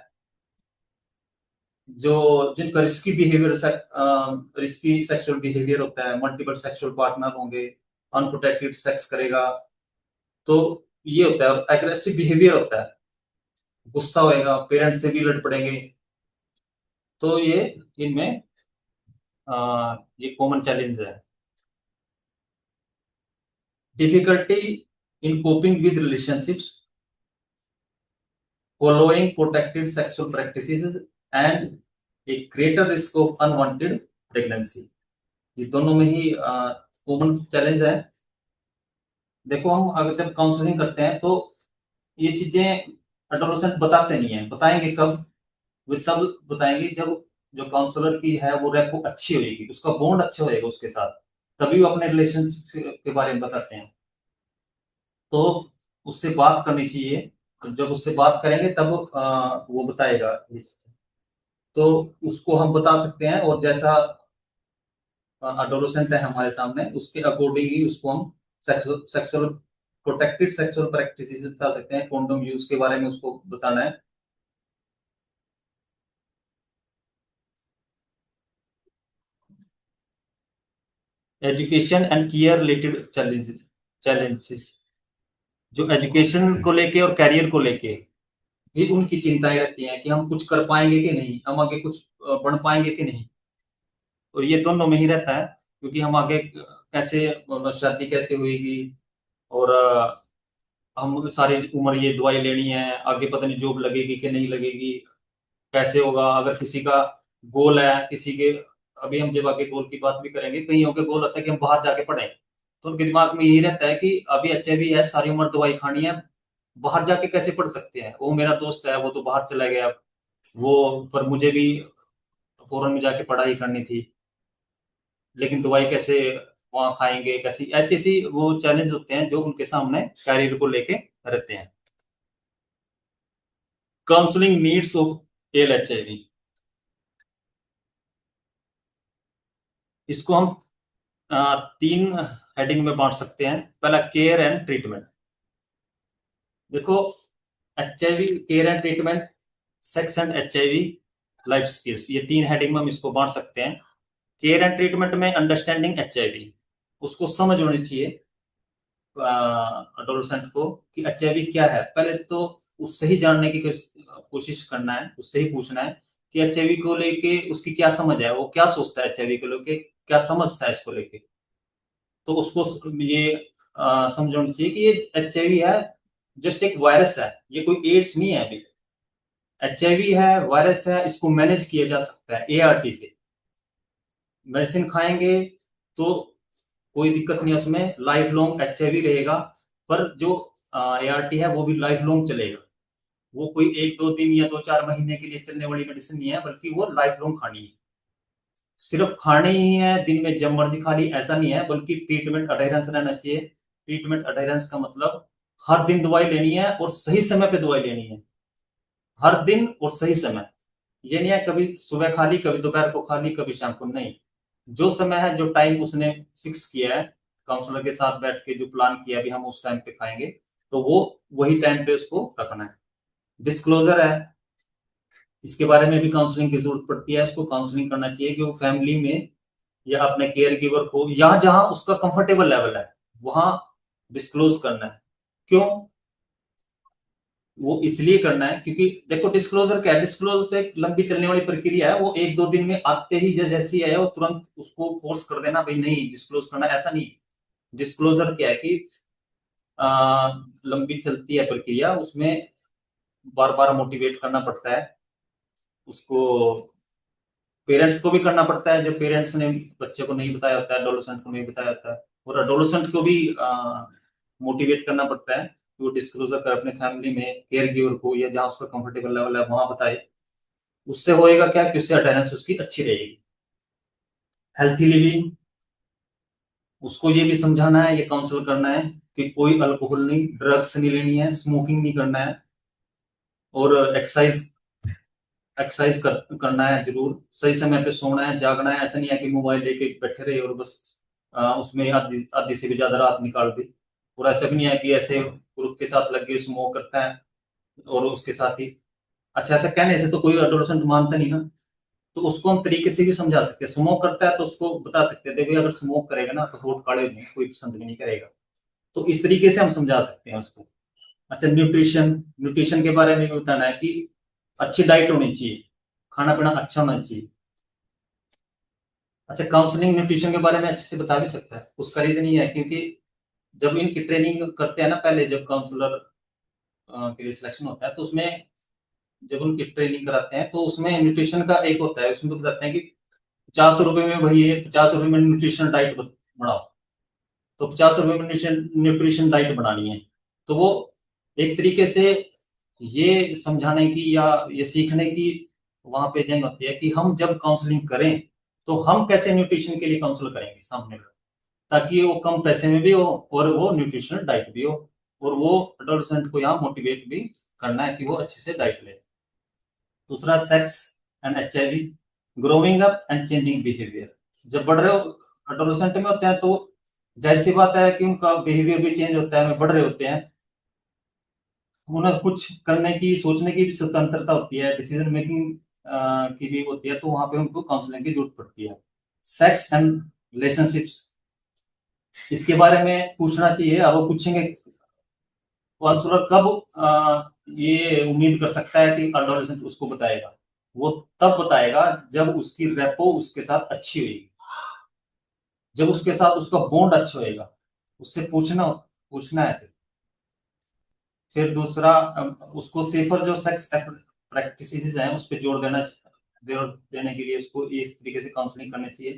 जो जिनका रिस्की सेक्सुअल बिहेवियर होता है, मल्टीपल सेक्सुअल पार्टनर होंगे, अनप्रोटेक्टेड सेक्स करेगा, तो ये होता है। और एग्रेसिव बिहेवियर होता है, गुस्सा होएगा, पेरेंट्स से भी लड़ पड़ेंगे, तो ये इनमें ये कॉमन चैलेंज है। Difficulty in coping with relationships, following protected sexual practices and a greater risk of unwanted pregnancy. ये दोनों में ही कॉमन चैलेंज है। देखो, हम अगर जब काउंसलिंग करते हैं तो ये चीजें एडोलसेंट बताते नहीं है। बताएंगे कब? वे तब बताएंगे जब जो काउंसलर की है वो रेपो अच्छी होगी, उसका बॉन्ड अच्छा होएगा उसके साथ, तभी वो अपने रिलेशनशिप के बारे में बताते हैं। तो उससे बात करनी चाहिए, तो जब उससे बात करेंगे तब वो बताएगा, तो उसको हम बता सकते हैं। और जैसा एडोलसेंट है हमारे सामने, उसके अकॉर्डिंग ही उसको हम सेक्सुअल प्रोटेक्टेड सेक्सुअल प्रैक्टिसेस बता सकते हैं, कॉन्डोम यूज के बारे में उसको बताना है। Education and care related challenges, जो एजुकेशन को लेके और करियर को लेके भी उनकी चिंताएं रहती हैं कि हम कुछ कर पाएंगे कि नहीं, हम आगे कुछ बढ़ पाएंगे कि नहीं। और ये दोनों में ही रहता है, क्योंकि हम आगे कैसे, शादी कैसे होगी, और हम सारी उम्र ये दवाई लेनी है, आगे पता नहीं जॉब लगेगी कि नहीं लगेगी, कैसे होगा। अगर किसी का गोल है, किसी के, अभी हम जब आगे गोल की बात भी करेंगे, कईयों के गोल होता है कि हम बाहर जाके पढ़ें, तो उनके दिमाग में यही रहता है कि अभी एचआईवी है, सारी उम्र दवाई खानी है, बाहर जाके कैसे पढ़ सकते हैं। वो मेरा दोस्त है, वो तो बाहर चला गया, वो पर मुझे भी फॉरेन में जाके पढ़ाई करनी थी, लेकिन दवाई कैसे वहां खाएंगे, कैसी, ऐसी ऐसी वो चैलेंज होते हैं जो उनके सामने कैरियर को लेके रहते हैं। काउंसलिंग नीड्स ऑफ एलएचआईवी, इसको हम तीन हेडिंग में बांट सकते हैं। पहला, केयर एंड ट्रीटमेंट। देखो, HIV care and treatment, sex and HIV life skills, ये तीन हेडिंग में हम इसको बांट सकते हैं। केयर एंड ट्रीटमेंट में अंडरस्टैंडिंग एचआईवी, उसको समझ होनी चाहिए एडोलसेंट को कि एचआईवी क्या है। पहले तो उससे ही जानने की कोशिश करना है, उससे ही पूछना है कि एचआईवी को लेके उसकी क्या समझ है, वो क्या सोचता है एचआईवी को लेके, क्या समझता है इसको लेके। तो उसको ये समझ होनी चाहिए कि ये एचआईवी है, जस्ट एक वायरस है, ये कोई एड्स नहीं है। अभी एचआईवी है, वायरस है, इसको मैनेज किया जा सकता है एआरटी से। मेडिसिन खाएंगे तो कोई दिक्कत नहीं है उसमें, लाइफ लॉन्ग एचआईवी रहेगा। पर जो एआरटी है वो भी लाइफ लॉन्ग चलेगा, वो कोई 1-2 दिन या 2-4 महीने के लिए चलने वाली मेडिसिन नहीं है, बल्कि वो लाइफ लॉन्ग खानी है। सिर्फ खानी ही है, दिन में जब मर्जी खा ली, ऐसा नहीं है, बल्कि ट्रीटमेंट अडेरेंस रहना चाहिए। ट्रीटमेंट अडेरेंस का मतलब हर दिन दवाई लेनी है और सही समय पे दवाई लेनी है, हर दिन और सही समय। ये नहीं है कभी सुबह खा ली, कभी दोपहर को खा ली, कभी शाम को, नहीं। जो समय है, जो टाइम उसने फिक्स किया है, काउंसलर के साथ बैठ के जो प्लान किया अभी हम उस टाइम पे खाएंगे, तो वो वही टाइम पे उसको रखना है। डिस्क्लोजर है, इसके बारे में भी काउंसलिंग की जरूरत पड़ती है। उसको काउंसलिंग करना चाहिए कि वो फैमिली में या अपने केयर गिवर को, या जहां उसका कंफर्टेबल लेवल है वहां डिस्क्लोज करना है। क्यों? वो इसलिए करना है क्योंकि देखो, डिस्क्लोजर क्या है, डिस्क्लोजर तो एक लंबी चलने वाली प्रक्रिया है। वो 1-2 दिन में आते ही जैसी है वो तुरंत उसको फोर्स कर देना भाई नहीं डिस्क्लोज करना, ऐसा नहीं। डिस्क्लोजर क्या है कि लंबी चलती है प्रक्रिया, उसमें बार बार मोटिवेट करना पड़ता है उसको, पेरेंट्स को भी करना पड़ता है, जो पेरेंट्स ने बच्चे को नहीं बताया होता है, एडोलेसेंट को नहीं बताया होता है, और एडोलेसेंट को भी मोटिवेट करना पड़ता है कि वो डिस्क्लोजर कर अपने फैमिली में केयर गिवर को, या जहां उसका कंफर्टेबल लेवल है वहां बताए। उससे होएगा क्या कि उससे अटेंडेंस उसकी अच्छी रहेगी। हेल्थी लिविंग, उसको ये भी समझाना है, ये काउंसल करना है कि कोई अल्कोहल नहीं, ड्रग्स नहीं लेनी है, स्मोकिंग नहीं करना है, और एक्सरसाइज करना है जरूर, सही समय पे सोना है, जागना है। ऐसा नहीं है कि मोबाइल लेके बैठे रहे और बस उसमें आधी आधी से भी ज्यादा रात निकाल दी। और ऐसा भी नहीं है कि ऐसे ग्रुप के साथ लग के स्मोक करता है और उसके साथ ही, अच्छा ऐसा कहने से तो कोई एडोलेसेंट मानता नहीं ना। तो उसको हम तरीके से भी समझा सकते हैं। स्मोक करता है तो उसको बता सकते हैं, देखो अगर स्मोक करेगा ना तो होठ काले हो जाएंगे, कोई पसंद भी नहीं करेगा। तो इस तरीके से हम समझा सकते हैं उसको। अच्छा, न्यूट्रिशन, न्यूट्रिशन के बारे में भी बताना है कि अच्छी डाइट होनी चाहिए, खाना पीना अच्छा होना चाहिए। अच्छा, काउंसलिंग न्यूट्रिशन के बारे में अच्छे से बता भी सकता है। उसका रीजन ये है क्योंकि जब इनकी ट्रेनिंग करते हैं ना, पहले जब काउंसलर के लिए सिलेक्शन होता है तो उसमें जब उनकी ट्रेनिंग कराते हैं तो उसमें न्यूट्रिशन का एक होता है, उसमें बताते हैं कि 50 रुपए में भाई, ये 50 रुपए में न्यूट्रिशन डाइट बनाओ। तो 50 रुपए में न्यूट्रिशन डाइट बनानी है। तो वो एक तरीके से ये समझाने की या ये सीखने की वहां पे जंग होती है कि हम जब काउंसलिंग करें तो हम कैसे न्यूट्रिशन के लिए काउंसल करेंगे सामने वाले, ताकि वो कम पैसे में भी हो और वो न्यूट्रिशनल डाइट भी हो, और वो एडोलसेंट को यहाँ मोटिवेट भी करना है कि वो अच्छे से डाइट ले। दूसरा, sex and HIV, growing up and changing behaviour. जब बढ़ रहे हो एडोलसेंट में होते हैं तो जाहिर सी बात है कि उनका बिहेवियर भी चेंज होता है, बढ़ रहे होते हैं, उन्हें कुछ करने की, सोचने की भी स्वतंत्रता होती है, डिसीजन मेकिंग की भी होती है, तो वहां पे उनको काउंसलिंग की जरूरत पड़ती है। सेक्स एंड रिलेशनशिप्स, इसके बारे में पूछना चाहिए। अब वो पूछेंगे काउंसलर कब ये उम्मीद कर सकता है कि एडोलेसेंट उसको बताएगा, वो तब बताएगा जब उसकी रेपो उसके साथ अच्छी होगी, जब उसके साथ उसका बॉन्ड अच्छा होएगा, उससे पूछना पूछना है। फिर दूसरा, उसको सेफर जो सेक्स प्रैक्टिसेस हैं उस पर जोर जोर देने के लिए उसको इस तरीके से काउंसलिंग करनी चाहिए।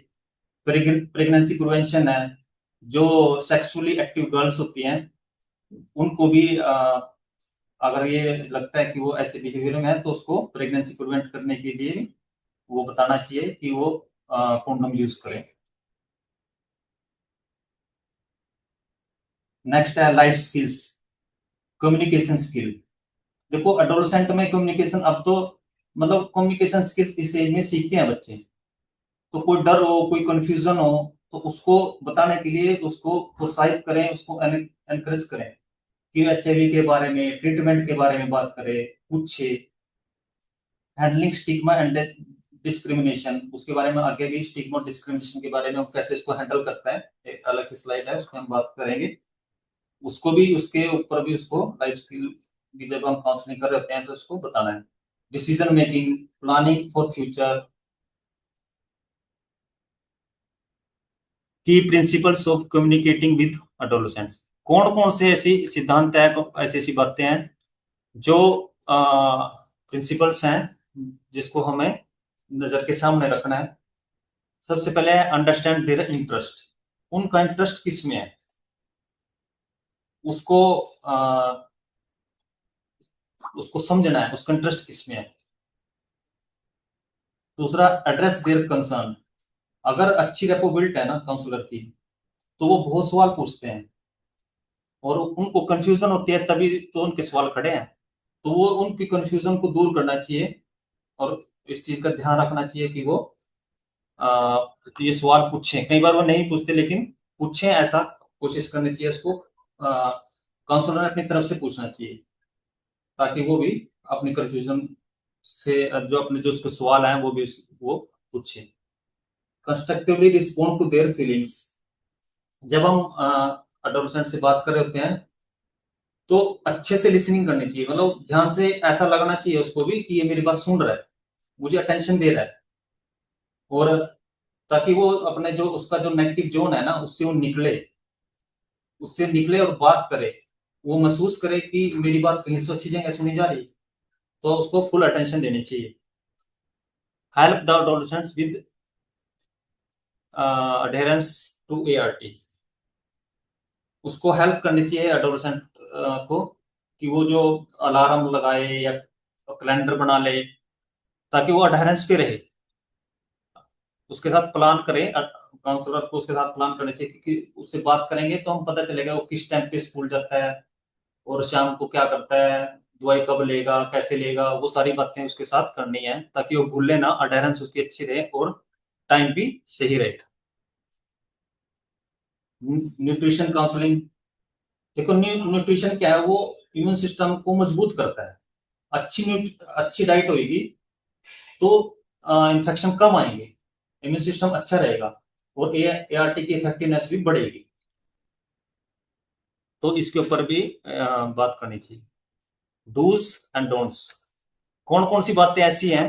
प्रेगनेंसी प्रिवेंशन है, जो सेक्सुअली एक्टिव गर्ल्स होती हैं उनको भी अगर ये लगता है कि वो ऐसे बिहेवियर में है तो उसको प्रेगनेंसी प्रिवेंट करने के लिए वो बताना चाहिए कि वो कॉन्डोम यूज करें। नेक्स्ट है लाइफ स्किल्स, कम्युनिकेशन स्किल। देखो एडोलसेंट में कम्युनिकेशन, अब तो मतलब कम्युनिकेशन स्किल्स इस एज में सीखते हैं बच्चे। तो कोई डर हो, कोई कंफ्यूजन हो, तो उसको बताने के लिए उसको प्रोत्साहित करें, उसको एनकरेज करें कि एचआईवी के बारे में, ट्रीटमेंट के बारे में बात करे, पूछे। हैंडलिंग स्टिग्मा एंड डिस्क्रिमिनेशन, उसके बारे में आगे भी स्टिग्मा और डिस्क्रिमिनेशन के बारे में हम कैसे इसको हैंडल करता है, एक अलग से स्लाइड है उसमें हम बात करेंगे। उसको भी, उसके ऊपर भी उसको लाइफ स्किल की जब हम काउंसलिंग कर रहे होते हैं तो उसको बताना है। Decision making, planning for future, key principles of communicating with adolescents. कौन कौन से ऐसी सिद्धांत है, ऐसी ऐसी बातें हैं जो प्रिंसिपल्स हैं जिसको हमें नजर के सामने रखना है। सबसे पहले है अंडरस्टैंड देयर इंटरेस्ट, उनका इंटरेस्ट किस में है, उसको उसको समझना है, उसका इंटरेस्ट किस में है। दूसरा, एड्रेस देयर कंसर्न, अगर अच्छी रेपो बिल्ट है ना काउंसलर की तो वो बहुत सवाल पूछते हैं और उनको कंफ्यूजन होती है, तभी तो उनके सवाल खड़े हैं। तो वो उनकी कंफ्यूजन को दूर करना चाहिए और इस चीज का ध्यान रखना चाहिए कि वो ये सवाल पूछें। कई बार वो नहीं पूछते लेकिन पूछें, ऐसा कोशिश करनी चाहिए उसको। काउंसलर ने अपनी तरफ से पूछना चाहिए ताकि वो भी अपनी कंफ्यूजन से जो अपने जो उसके सवाल हैं वो भी वो पूछे। Constructively respond to their feelings, जब हम एडोलेसेंट से बात कर रहे होते हैं तो अच्छे से लिसनिंग करनी चाहिए, मतलब ध्यान से, ऐसा लगना चाहिए उसको भी कि ये मेरी बात सुन रहा है, मुझे अटेंशन दे रहा है। और ताकि वो अपने जो उसका जो नेगेटिव जोन है ना उससे वो निकले, उससे निकले और बात करे, वो महसूस करे कि मेरी बात कहीं से अच्छी जगह सुनी जा रही है, तो उसको फुल अटेंशन देनी चाहिए। Help the adolescents with adherence to ART, उसको हेल्प करनी चाहिए एडोलेसेंट को कि वो जो अलार्म लगाए या कैलेंडर बना ले ताकि वो अडेरेंस पे रहे, उसके साथ प्लान करे, काउंसलर को उसके साथ प्लान करना चाहिए, क्योंकि उससे बात करेंगे तो हम पता चलेगा वो किस टाइम पे स्कूल जाता है और शाम को क्या करता है, दवाई कब लेगा, कैसे लेगा, वो सारी बातें उसके साथ करनी है ताकि वो भूले ना, अडेरेंस उसकी अच्छी रहे और टाइम भी सही रहे। न्यूट्रिशन काउंसलिंग, देखो न्यूट्रिशन क्या है, वो इम्यून सिस्टम को मजबूत करता है। अच्छी डाइट होगी तो इन्फेक्शन कम आएंगे, इम्यून सिस्टम अच्छा रहेगा और एआरटी की इफेक्टिवनेस भी बढ़ेगी। तो इसके ऊपर भी बात करनी चाहिए। डूज एंड डोंट्स, कौन कौन सी बातें ऐसी हैं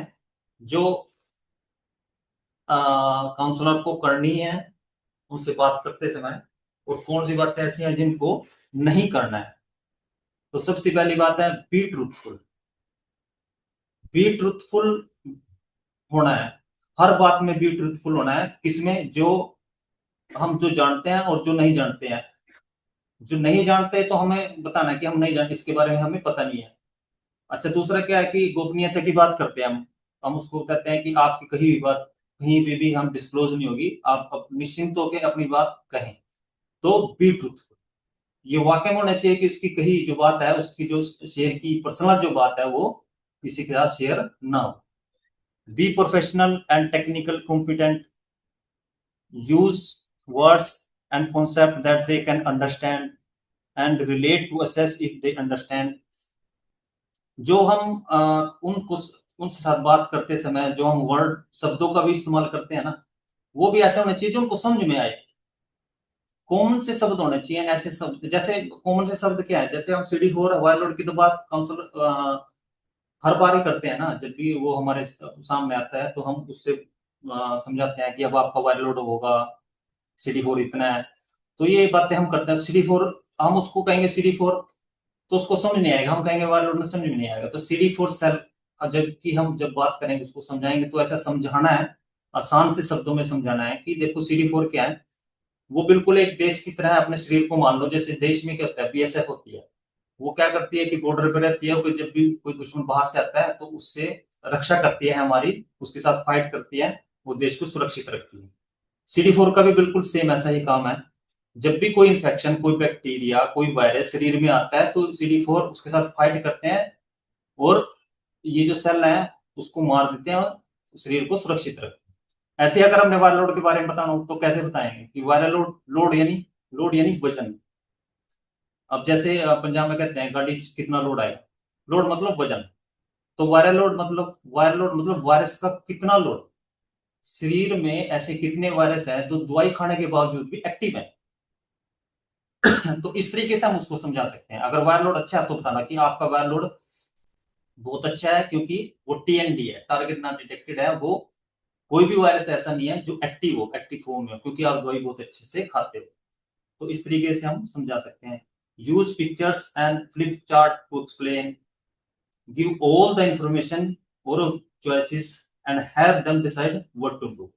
जो काउंसलर को करनी है उनसे बात करते समय, और कौन सी बातें ऐसी हैं जिनको नहीं करना है। तो सबसे पहली बात है बी ट्रूथफुल। बी ट्रूथफुल होना है, हर बात में बी ट्रूथफुल होना है। किसमें, जो हम जो जानते हैं और जो नहीं जानते हैं। जो नहीं जानते तो हमें बताना है कि हम नहीं जानते, इसके बारे में हमें पता नहीं है। अच्छा, दूसरा क्या है कि गोपनीयता की बात करते हैं हम उसको कहते हैं कि आपकी कही हुई बात कहीं भी हम डिस्क्लोज नहीं होगी, आप निश्चिंत होकर अपनी बात कहें। तो बी ट्रूथफुल, ये वाकई में होना चाहिए कि उसकी कही जो बात है, उसकी जो शेयर की पर्सनल जो बात है वो किसी के साथ शेयर ना हो। Be professional and technical competent, use words and concept that they can understand and relate to assess if they understand. जो हम उनको उनसे साथ बात करते समय जो हम वर्ड शब्दों का भी इस्तेमाल करते हैं ना, वो भी ऐसे होने चाहिए जो उनको समझ में आए। कॉमन से शब्द होने चाहिए, ऐसे शब्द जैसे कॉमन से शब्द क्या है, जैसे हम CD4 हवाई लोड की तो बात काउंसलर हर बार ही करते हैं ना, जब भी वो हमारे सामने आता है तो हम उससे समझाते हैं कि अब आपका वायर लोड होगा, CD4 इतना है। तो ये बातें हम करते हैं। CD4 हम उसको कहेंगे CD4 तो उसको समझ नहीं आएगा, हम कहेंगे वायर लोड में समझ में नहीं आएगा। तो CD4 सेल, जबकि हम जब बात करेंगे उसको समझाएंगे तो ऐसा समझाना है, आसान से शब्दों में समझाना है कि देखो CD4 क्या है। वो बिल्कुल एक देश की तरह है, अपने शरीर को मान लो। जैसे देश में क्या होता है, बीएसएफ होती है, वो क्या करती है कि बॉर्डर पे रहती है, कोई जब भी कोई दुश्मन बाहर से आता है तो उससे रक्षा करती है हमारी, उसके साथ फाइट करती है, वो देश को सुरक्षित रखती है। CD4 का भी बिल्कुल सेम ऐसा ही काम है। जब भी कोई इंफेक्शन, कोई बैक्टीरिया, कोई वायरस शरीर में आता है तो CD4 उसके साथ फाइट करते हैं और ये जो सेल है उसको मार देते हैं और शरीर को सुरक्षित रखते हैं। ऐसे अगर हमने वायरल लोड के बारे में बताना हो तो कैसे बताएंगे कि वायरल लोड, लोड यानी वजन। अब जैसे पंजाब में कहते हैं गाड़ी कितना लोड आएगा, लोड मतलब वजन। तो वायरल लोड मतलब वायरस का कितना लोड। शरीर में ऐसे कितने वायरस हैं तो दवाई खाने के बावजूद भी एक्टिव है। तो इस तरीके से हम उसको समझा सकते हैं। अगर वायर लोड अच्छा है तो बताना कि आपका वायर लोड बहुत अच्छा है, क्योंकि वो TND है, टारगेट नॉट डिटेक्टेड है। वो कोई भी वायरस ऐसा नहीं है जो एक्टिव फॉर्म में हो, क्योंकि आप दवाई बहुत अच्छे से खाते हो। तो इस तरीके से हम समझा सकते हैं। Use pictures and flip chart to explain, give all the information और choices and have them decide what to do.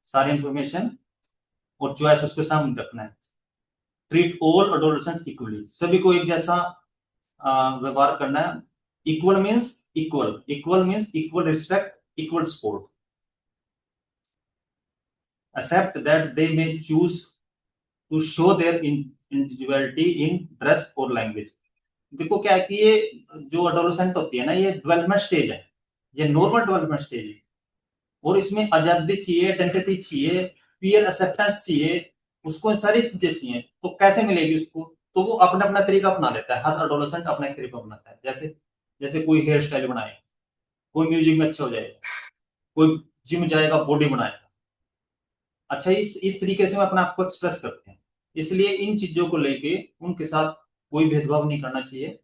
सारी इंफॉर्मेशन और चॉइस उसके सामने रखना है। ट्रीट ऑल एडोलसेंट इक्वली, सभी को एक जैसा व्यवहार करना है। Equal means equal respect, equal support. Accept that they may choose to show their individuality in dress और लैंग्वेज। देखो क्या है कि ये जो एडोलसेंट होती है ना, ये डेवलपमेंट स्टेज है, ये नॉर्मल डेवलपमेंट स्टेज है, और इसमें आजादी चाहिए, आइडेंटिटी चाहिए, पीयर एक्सेप्टेंस चाहिए, उसको सारी चीजें चाहिए। तो कैसे मिलेगी उसको, तो वो अपना अपना तरीका अपना लेता है। हर एडोलसेंट अपना एक तरीका अपनाता है। जैसे जैसे कोई हेयर स्टाइल बनाए, कोई म्यूजिक में अच्छा हो जाएगा, कोई जिम जाएगा, बॉडी बनाएगा। अच्छा, इस तरीके से हम अपने आप को एक्सप्रेस करते हैं। इसलिए इन चीजों को लेके उनके साथ कोई भेदभाव नहीं करना चाहिए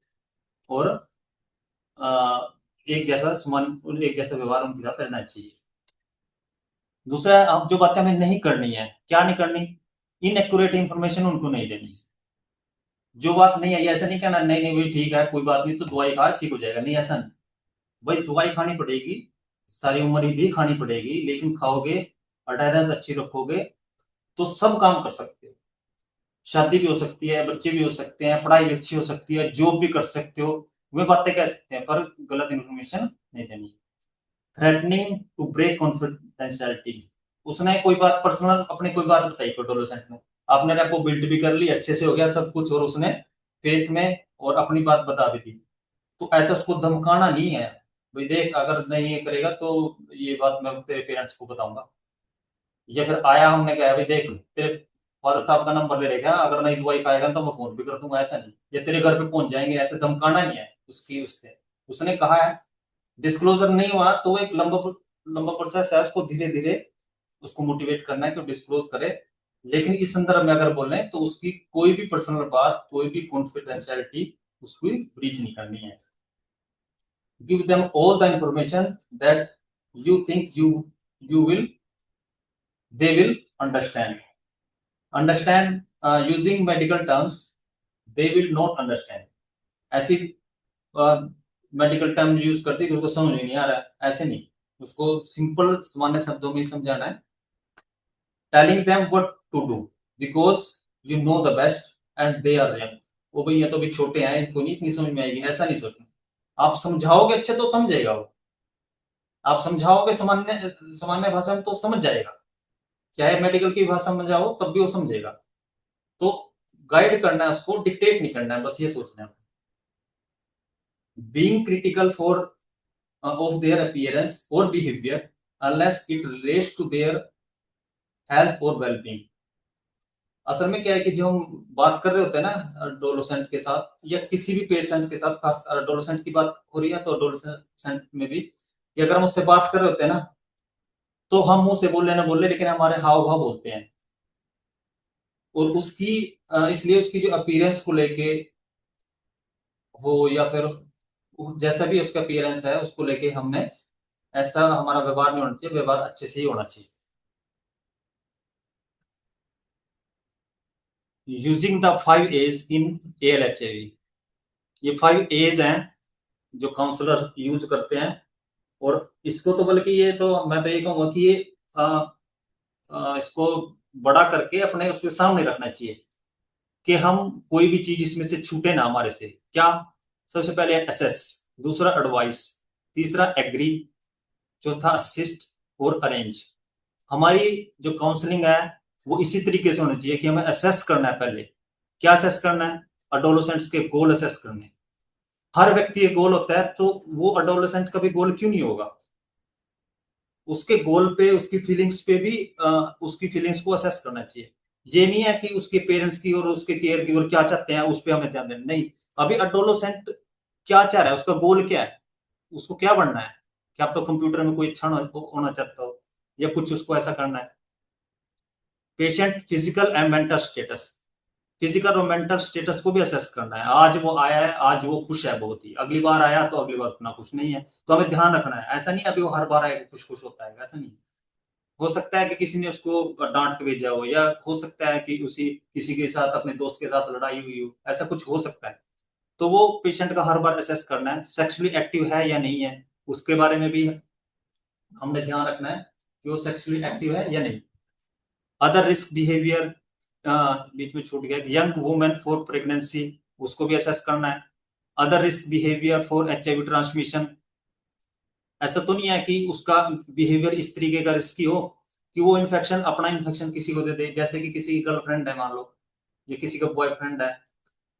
और एक जैसा व्यवहार उनके साथ रहना चाहिए। दूसरा, अब जो बातें हमें नहीं करनी है, क्या नहीं करनी, इनएक्यूरेट इंफॉर्मेशन उनको नहीं देनी। जो बात नहीं आई ऐसा नहीं कहना नहीं नहीं भाई ठीक है कोई बात नहीं तो दवाई खा ठीक हो जाएगा, नहीं ऐसा नहीं। भाई दवाई खानी पड़ेगी, सारी उम्र भी खानी पड़ेगी, लेकिन खाओगे, अटेंडेंस अच्छी रखोगे तो सब काम कर सकते हो। शादी भी हो सकती है, बच्चे भी हो सकते हैं, पढ़ाई भी अच्छी हो सकती है, जॉब भी कर सकते हो। वे बातें कह सकते हैं पर गलत इंफॉर्मेशन नहीं देनी। थ्रेटनिंग टू ब्रेक कॉन्फिडेंशियलिटी, उसने कोई बात पर्सनल अपनी कोई बात बताई एडोलेसेंट ने, आपने रेपो बिल्ड भी कर ली, अच्छे से हो गया सब कुछ, और उसने फेक में और अपनी बात बता भी दी। तो ऐसा उसको धमकाना नहीं है, भाई देख अगर नहीं ये करेगा तो ये बात मैं तेरे पेरेंट्स को बताऊंगा। या फिर आया हमने कहा भाई देख तेरे फादर साहब का नंबर ले रखा, अगर नहीं दवाई खाएगा तो मैं फोन भी कर दूंगा, ऐसा नहीं, या तेरे घर पे पहुंच जाएंगे, ऐसे धमकाना नहीं है उसकी उससे। उसने कहा है, डिस्क्लोजर नहीं हुआ तो वो एक लंबा लंबा प्रोसेस है, उसको धीरे धीरे उसको मोटिवेट करना है कि डिस्क्लोज करे। लेकिन इस संदर्भ में अगर बोले तो उसकी कोई भी पर्सनल बात, कोई भी कॉन्फिडेंशियलिटी उसको ब्रीच नहीं करनी है। Give them all the information that you think you will they will understand using medical terms, they will not understand। ऐसी मेडिकल टर्म यूज करती है उसको समझ में नहीं आ रहा है, ऐसे नहीं, उसको सिंपल सामान्य शब्दों में ही समझाना है। Telling them what to do because you know the best and they are young. वो भाई ये तो भी छोटे हैं, इसको नहीं इतनी समझ में आएगी, ऐसा नहीं सोचना। आप समझाओगे अच्छे तो समझेगा वो, आप समझाओगे सामान्य सामान्य भाषा में तो समझ जाएगा, चाहे मेडिकल की भाषा में जाओ तब भी वो समझेगा। तो गाइड करना है उसको, डिक्टेट नहीं करना है, बस ये सोचना है। Being critical for of their appearance और behaviour unless it relates to their health और वेलबींग। असल में क्या है कि जो हम बात कर रहे होते हैं ना एडोलेसेंट के साथ या किसी भी पेशेंट के साथ, खास एडोलेसेंट की बात हो रही है तो एडोलेसेंट में भी कि अगर हम उससे बात कर रहे होते हैं ना, तो हम मुंह से बोले ना बोले लेकिन हमारे हाव भाव बोलते हैं। और उसकी इसलिए उसकी जो अपीयरेंस को लेके हो या फिर जैसा भी उसका अपीयरेंस है उसको लेके हमने ऐसा हमारा व्यवहार नहीं होना चाहिए, व्यवहार अच्छे से ही होना चाहिए। Using the 5 as in ALHAV, ये 5 एज हैं जो काउंसलर यूज करते हैं। और इसको तो बल्कि ये तो मैं तो ये कहूंगा कि ये इसको बड़ा करके अपने उसके सामने रखना चाहिए कि हम कोई भी चीज इसमें से छूटे ना हमारे से। क्या? सबसे पहले असेस, दूसरा एडवाइस, तीसरा एग्री, चौथा असिस्ट और अरेंज। हमारी जो काउंसलिंग है वो इसी तरीके से होनी चाहिए कि हमें असेस करना है। पहले क्या असेस करना है? अडोलोसेंट्स के गोल असेस करने। हर व्यक्ति एक गोल होता है, तो वो अडोलोसेंट का भी गोल क्यों नहीं होगा? उसके गोल पे उसकी फीलिंग्स पे भी उसकी फीलिंग्स को असेस करना चाहिए। ये नहीं है कि उसके पेरेंट्स की और उसके केयर गिवर क्या चाहते हैं उस पर हमें ध्यान देना नहीं। अभी अडोलोसेंट क्या चाह रहा है, उसका गोल क्या है, उसको क्या बनना है? क्या आप तो कंप्यूटर में कोई अच्छा होना चाहता हो या कुछ उसको ऐसा करना है? Patient physical and mental status, physical और मेंटल स्टेटस को भी असेस करना है। आज वो आया है, आज वो खुश है बहुत ही, अगली बार आया तो अगली बार उतना खुश नहीं है, तो हमें ध्यान रखना है। ऐसा नहीं अभी वो हर बार आएगा खुश खुश होता है, ऐसा नहीं। हो सकता है कि किसी ने उसको डांट के भेजा हो, या हो सकता है कि उसी किसी के साथ अपने दोस्त के साथ लड़ाई हुई हो, ऐसा कुछ हो सकता है। तो वो पेशेंट का हर बार असेस करना है। सेक्सुअली एक्टिव है या नहीं है, उसके बारे में भी हमने ध्यान रखना है कि वो सेक्सुअली एक्टिव है या नहीं। अदर रिस्क बिहेवियर बीच में छूट गया, यंग वुमेन फॉर प्रेगनेंसी, उसको भी असेस करना है। Other risk behaviour for HIV transmission, ऐसा तो नहीं है कि उसका बिहेवियर इस तरीके का रिस्की हो कि वो इन्फेक्शन, अपना इन्फेक्शन किसी को दे दे। जैसे कि किसी की गर्लफ्रेंड है मान लो, या किसी का बॉयफ्रेंड है,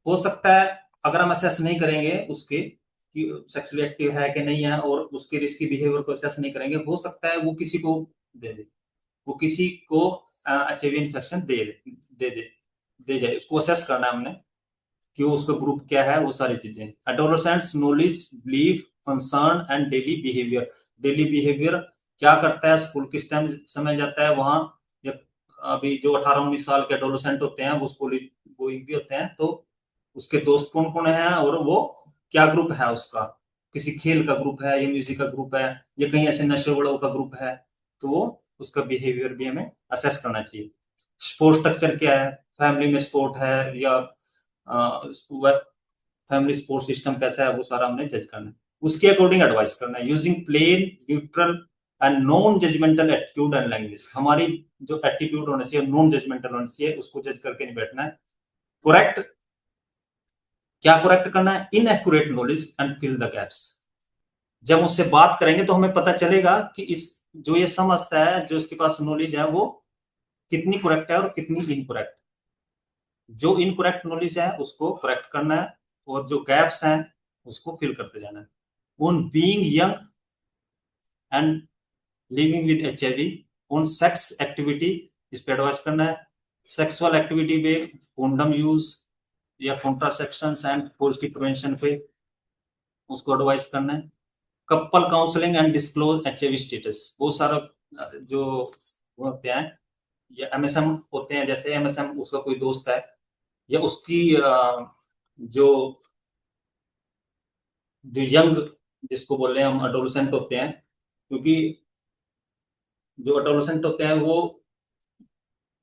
हो सकता है अगर हम असेस नहीं करेंगे उसके कि सेक्सुअली एक्टिव है कि नहीं है और उसके रिस्की बिहेवियर को असेस नहीं करेंगे, हो सकता है वो किसी को दे दे, वो किसी को HIV इन्फेक्शन दे दे दे जाए। उसको असेस करना है हमने कि वो उसका ग्रुप क्या है, वो सारी चीजें। Adolescents knowledge, belief, concern and daily behaviour, daily behaviour क्या करता है, स्कूल किस टाइम समय जाता है वहां, जब अभी जो 18-19 साल के एडोलेसेंट होते हैं वो स्कूल गोइंग भी होते हैं, तो उसके दोस्त कौन कौन है और वो क्या ग्रुप है उसका, किसी खेल का ग्रुप है या म्यूजिक का ग्रुप है या कहीं ऐसे नशे वालों का ग्रुप है, तो वो उसका बिहेवियर भी हमें असेस करना चाहिए। स्पोर्ट स्ट्रक्चर क्या है, फैमिली में स्पोर्ट है या फैमिली सपोर्ट सिस्टम कैसा है, वो सारा हमने जज करना है। उसके अकॉर्डिंग एडवाइस करना है using plain, neutral and non judgmental attitude and language. हमारी जो एटीट्यूड होना चाहिए नॉन जजमेंटल होना चाहिए, उसको जज करके नहीं बैठना है। करेक्ट, क्या करेक्ट करना है? Inaccurate knowledge and fill the gaps. जब उससे बात करेंगे तो हमें पता चलेगा कि इस जो ये समझता है, जो इसके पास नॉलेज है, वो कितनी करेक्ट है और कितनी इनकरेक्ट। जो इनकरेक्ट नॉलेज है उसको करेक्ट करना है, और जो गैप्स हैं उसको फिल करते जाना है। On being young and living with HIV, on sex activity, इस पे एडवाइस करना है। सेक्सुअल एक्टिविटी पे कॉन्डम यूज या कॉन्ट्रासेप्शन एंड पॉजिटिव प्रिवेंशन पे उसको एडवाइस करना है। Couple counselling and disclose HIV status, बहुत सारा जो होते हैं या MSM होते हैं, जैसे MSM उसका कोई दोस्त है या उसकी जो जो यंग, जिसको बोल रहे हैं हम अडोलेसेंट होते हैं, क्योंकि जो अडोलेसेंट होते हैं वो,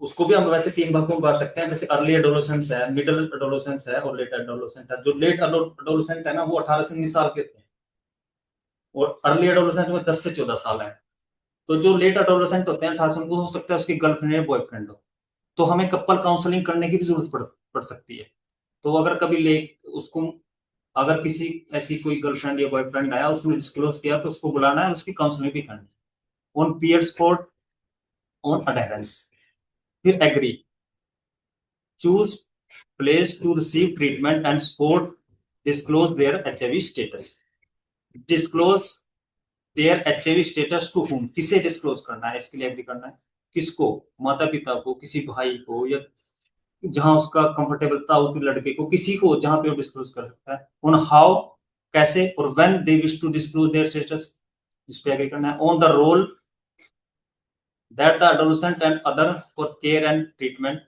उसको भी हम वैसे 3 भागों में बांट सकते हैं, जैसे अर्ली एडोलेसेंस है, मिडिल एडोलेसेंस है और लेट एडोलेसेंट है। जो लेट एडोलेसेंट है ना, वो 18 से 19 साल के थे, और अर्ली एडोलेसेंट में 10 से 14 साल है। तो जो लेट एडोलेसेंट होते हैं 18 से, उनको हो सकता है उसकी गर्लफ्रेंड या बॉयफ्रेंड हो, तो हमें कपल काउंसलिंग करने की भी जरूरत पड़ सकती है। तो अगर कभी ले उसको, अगर किसी ऐसी कोई गर्लफ्रेंड या बॉयफ्रेंड आया, उसने डिस्क्लोज किया, तो उसको बुलाना है, उसकी काउंसलिंग भी करनी है। On peer support, on adherence, फिर agree, choose place to receive treatment and support, disclose their HIV status. Disclose their HIV status to whom, किसे डिस्क्लोज करना है, इसके लिए एग्री करना है। किसको? माता पिता को, किसी भाई को, या जहां उसका कंफर्टेबल था उस लड़के को, किसी को जहां पे वो डिस्क्लोज कर सकता है। ऑन हाउ, कैसे, और when they wish to disclose their status, इस पे एग्री करना है। On the role that the adolescent and other for care and treatment,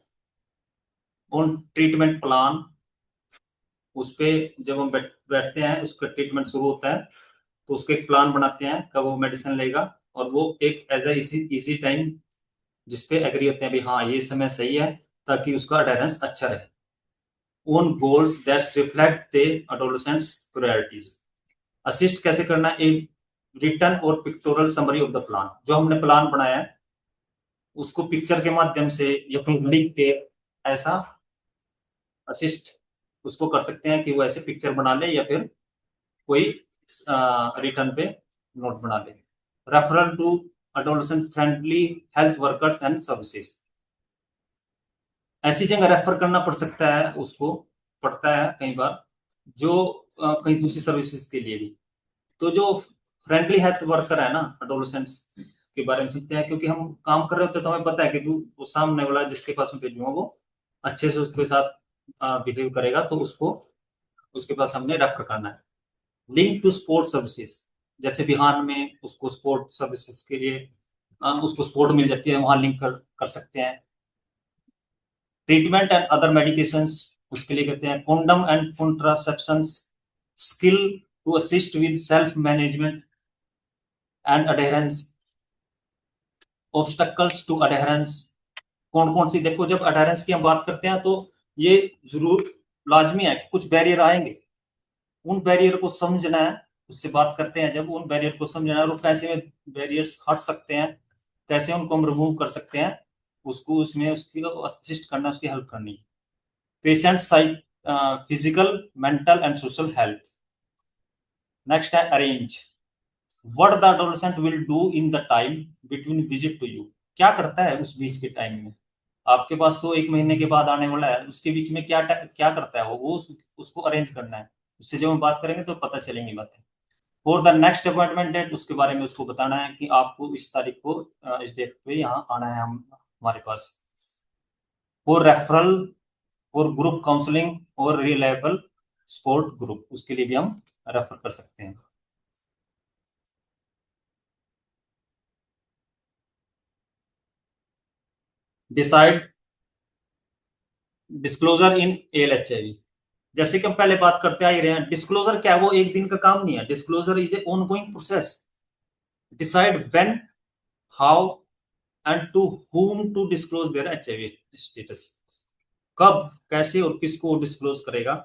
on treatment plan, उस पे जब हम बैठते हैं, उसका ट्रीटमेंट शुरू होता है, तो उसके एक प्लान बनाते हैं कब वो मेडिसिन लेगा, और वो एक एज ए इजी टाइम जिसपे एग्री होते हैं भी हाँ ये समय सही है, ताकि उसका अडेरेंस अच्छा रहे। Own goals that reflect the adolescents priorities, assist कैसे करना है, रिटर्न और pectoral summary of the plan, जो हमने प्लान बनाया है उसको पिक्चर के माध्यम से या फिर लिख के ऐसा असिस्ट उसको कर सकते हैं कि वो ऐसे पिक्चर बना ले, या फिर कोई रिटर्न पे नोट बना ले। Referral to adolescent friendly health workers and services, ऐसी जगह रेफर करना पड़ सकता है, उसको पड़ता है कई बार, जो कहीं दूसरी सर्विसेज के लिए भी। तो जो फ्रेंडली हेल्थ वर्कर है ना, एडोलेसेंट्स के बारे में सीखते हैं, क्योंकि हम काम कर रहे होते हैं तो हमें पता है कि वो सामने वाला जिसके पास हम भेजूंगा वो अच्छे से उसके साथ बिहेव करेगा, तो उसको उसके पास हमने रेफर करना है। लिंक टू स्पोर्ट सर्विसेज, जैसे बिहार में उसको स्पोर्ट सर्विसेज के लिए उसको स्पोर्ट मिल जाती है, वहां लिंक कर सकते हैं। ट्रीटमेंट एंड अदर मेडिकेशंस, उसके लिए कहते हैं condom and contraceptions, skill to assist with self management and adherence, obstacles to adherence. कौन कौन सी, देखो जब अडेरेंस की हम बात करते हैं तो ये जरूर लाजमी है कि कुछ बैरियर आएंगे, उन बैरियर को समझना है। उससे बात करते हैं जब, उन बैरियर को समझना है और कैसे बैरियर्स हट सकते हैं, कैसे उनको हम रिमूव कर सकते हैं, उसको उसमें उसकी असिस्ट करना, उसकी हेल्प करनी। Patient psych physical, mental and social health. Next है arrange, what the adolescent will do in the time between visit to you, क्या करता है उस बीच के टाइम में, आपके पास तो 1 महीने के बाद आने वाला है, उसके बीच में क्या क्या करता है वो उसको अरेंज करना है। उससे जब हम बात करेंगे तो पता चलेंगी बातें। For the next appointment date, उसके बारे में उसको बताना है कि आपको इस तारीख को इस डेट पे यहाँ आना है हम हमारे पास। For referral, for group counselling और रिलायबल सपोर्ट ग्रुप, उसके लिए भी हम रेफर कर सकते हैं। डिसाइड डिस्क्लोजर इन ALHIV, जैसे कि हम पहले बात करते आ ही रहे हैं, डिस्क्लोजर क्या है, वो एक दिन का काम नहीं है। Disclosure is a ongoing process. Decide when, how and to whom to disclose their HIV status, कब, कैसे और किसको डिस्क्लोज करेगा,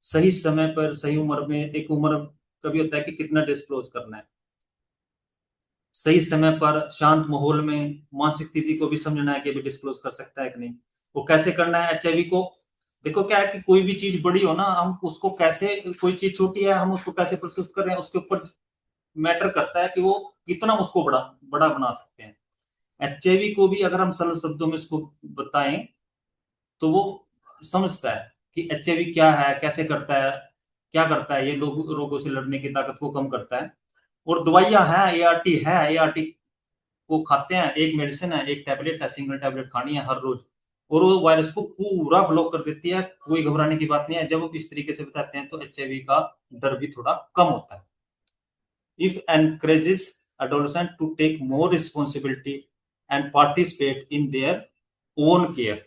सही समय पर, सही उम्र में। एक उम्र कभी होता है कि कितना डिस्क्लोज करना है, सही समय पर, शांत माहौल में, मानसिक स्थिति को भी समझना है कि अभी डिस्क्लोज कर सकता है कि नहीं। वो कैसे करना है HIV को, देखो क्या है कि कोई भी चीज बड़ी हो ना, हम उसको कैसे, कोई चीज छोटी है हम उसको कैसे प्रस्तुत कर रहे हैं, उसके ऊपर मैटर करता है कि वो कितना उसको बड़ा बड़ा बना सकते हैं। एचआईवी को भी अगर हम सरल शब्दों में इसको बताएं तो वो समझता है कि एचआईवी क्या है, कैसे करता है, क्या करता है, ये रोगों से लड़ने की ताकत को कम करता है। और दवाइयां हैं, एआरटी है, एआरटी को खाते हैं, एक मेडिसिन है, एक टैबलेट है, सिंगल टैबलेट खानी है हर रोज, और वो वायरस को पूरा ब्लॉक कर देती है। कोई घबराने की बात नहीं है। जब वो इस तरीके से बताते हैं तो एचआईवी का डर भी थोड़ा कम होता है। If encourages adolescent to take more responsibility and participate in their own care.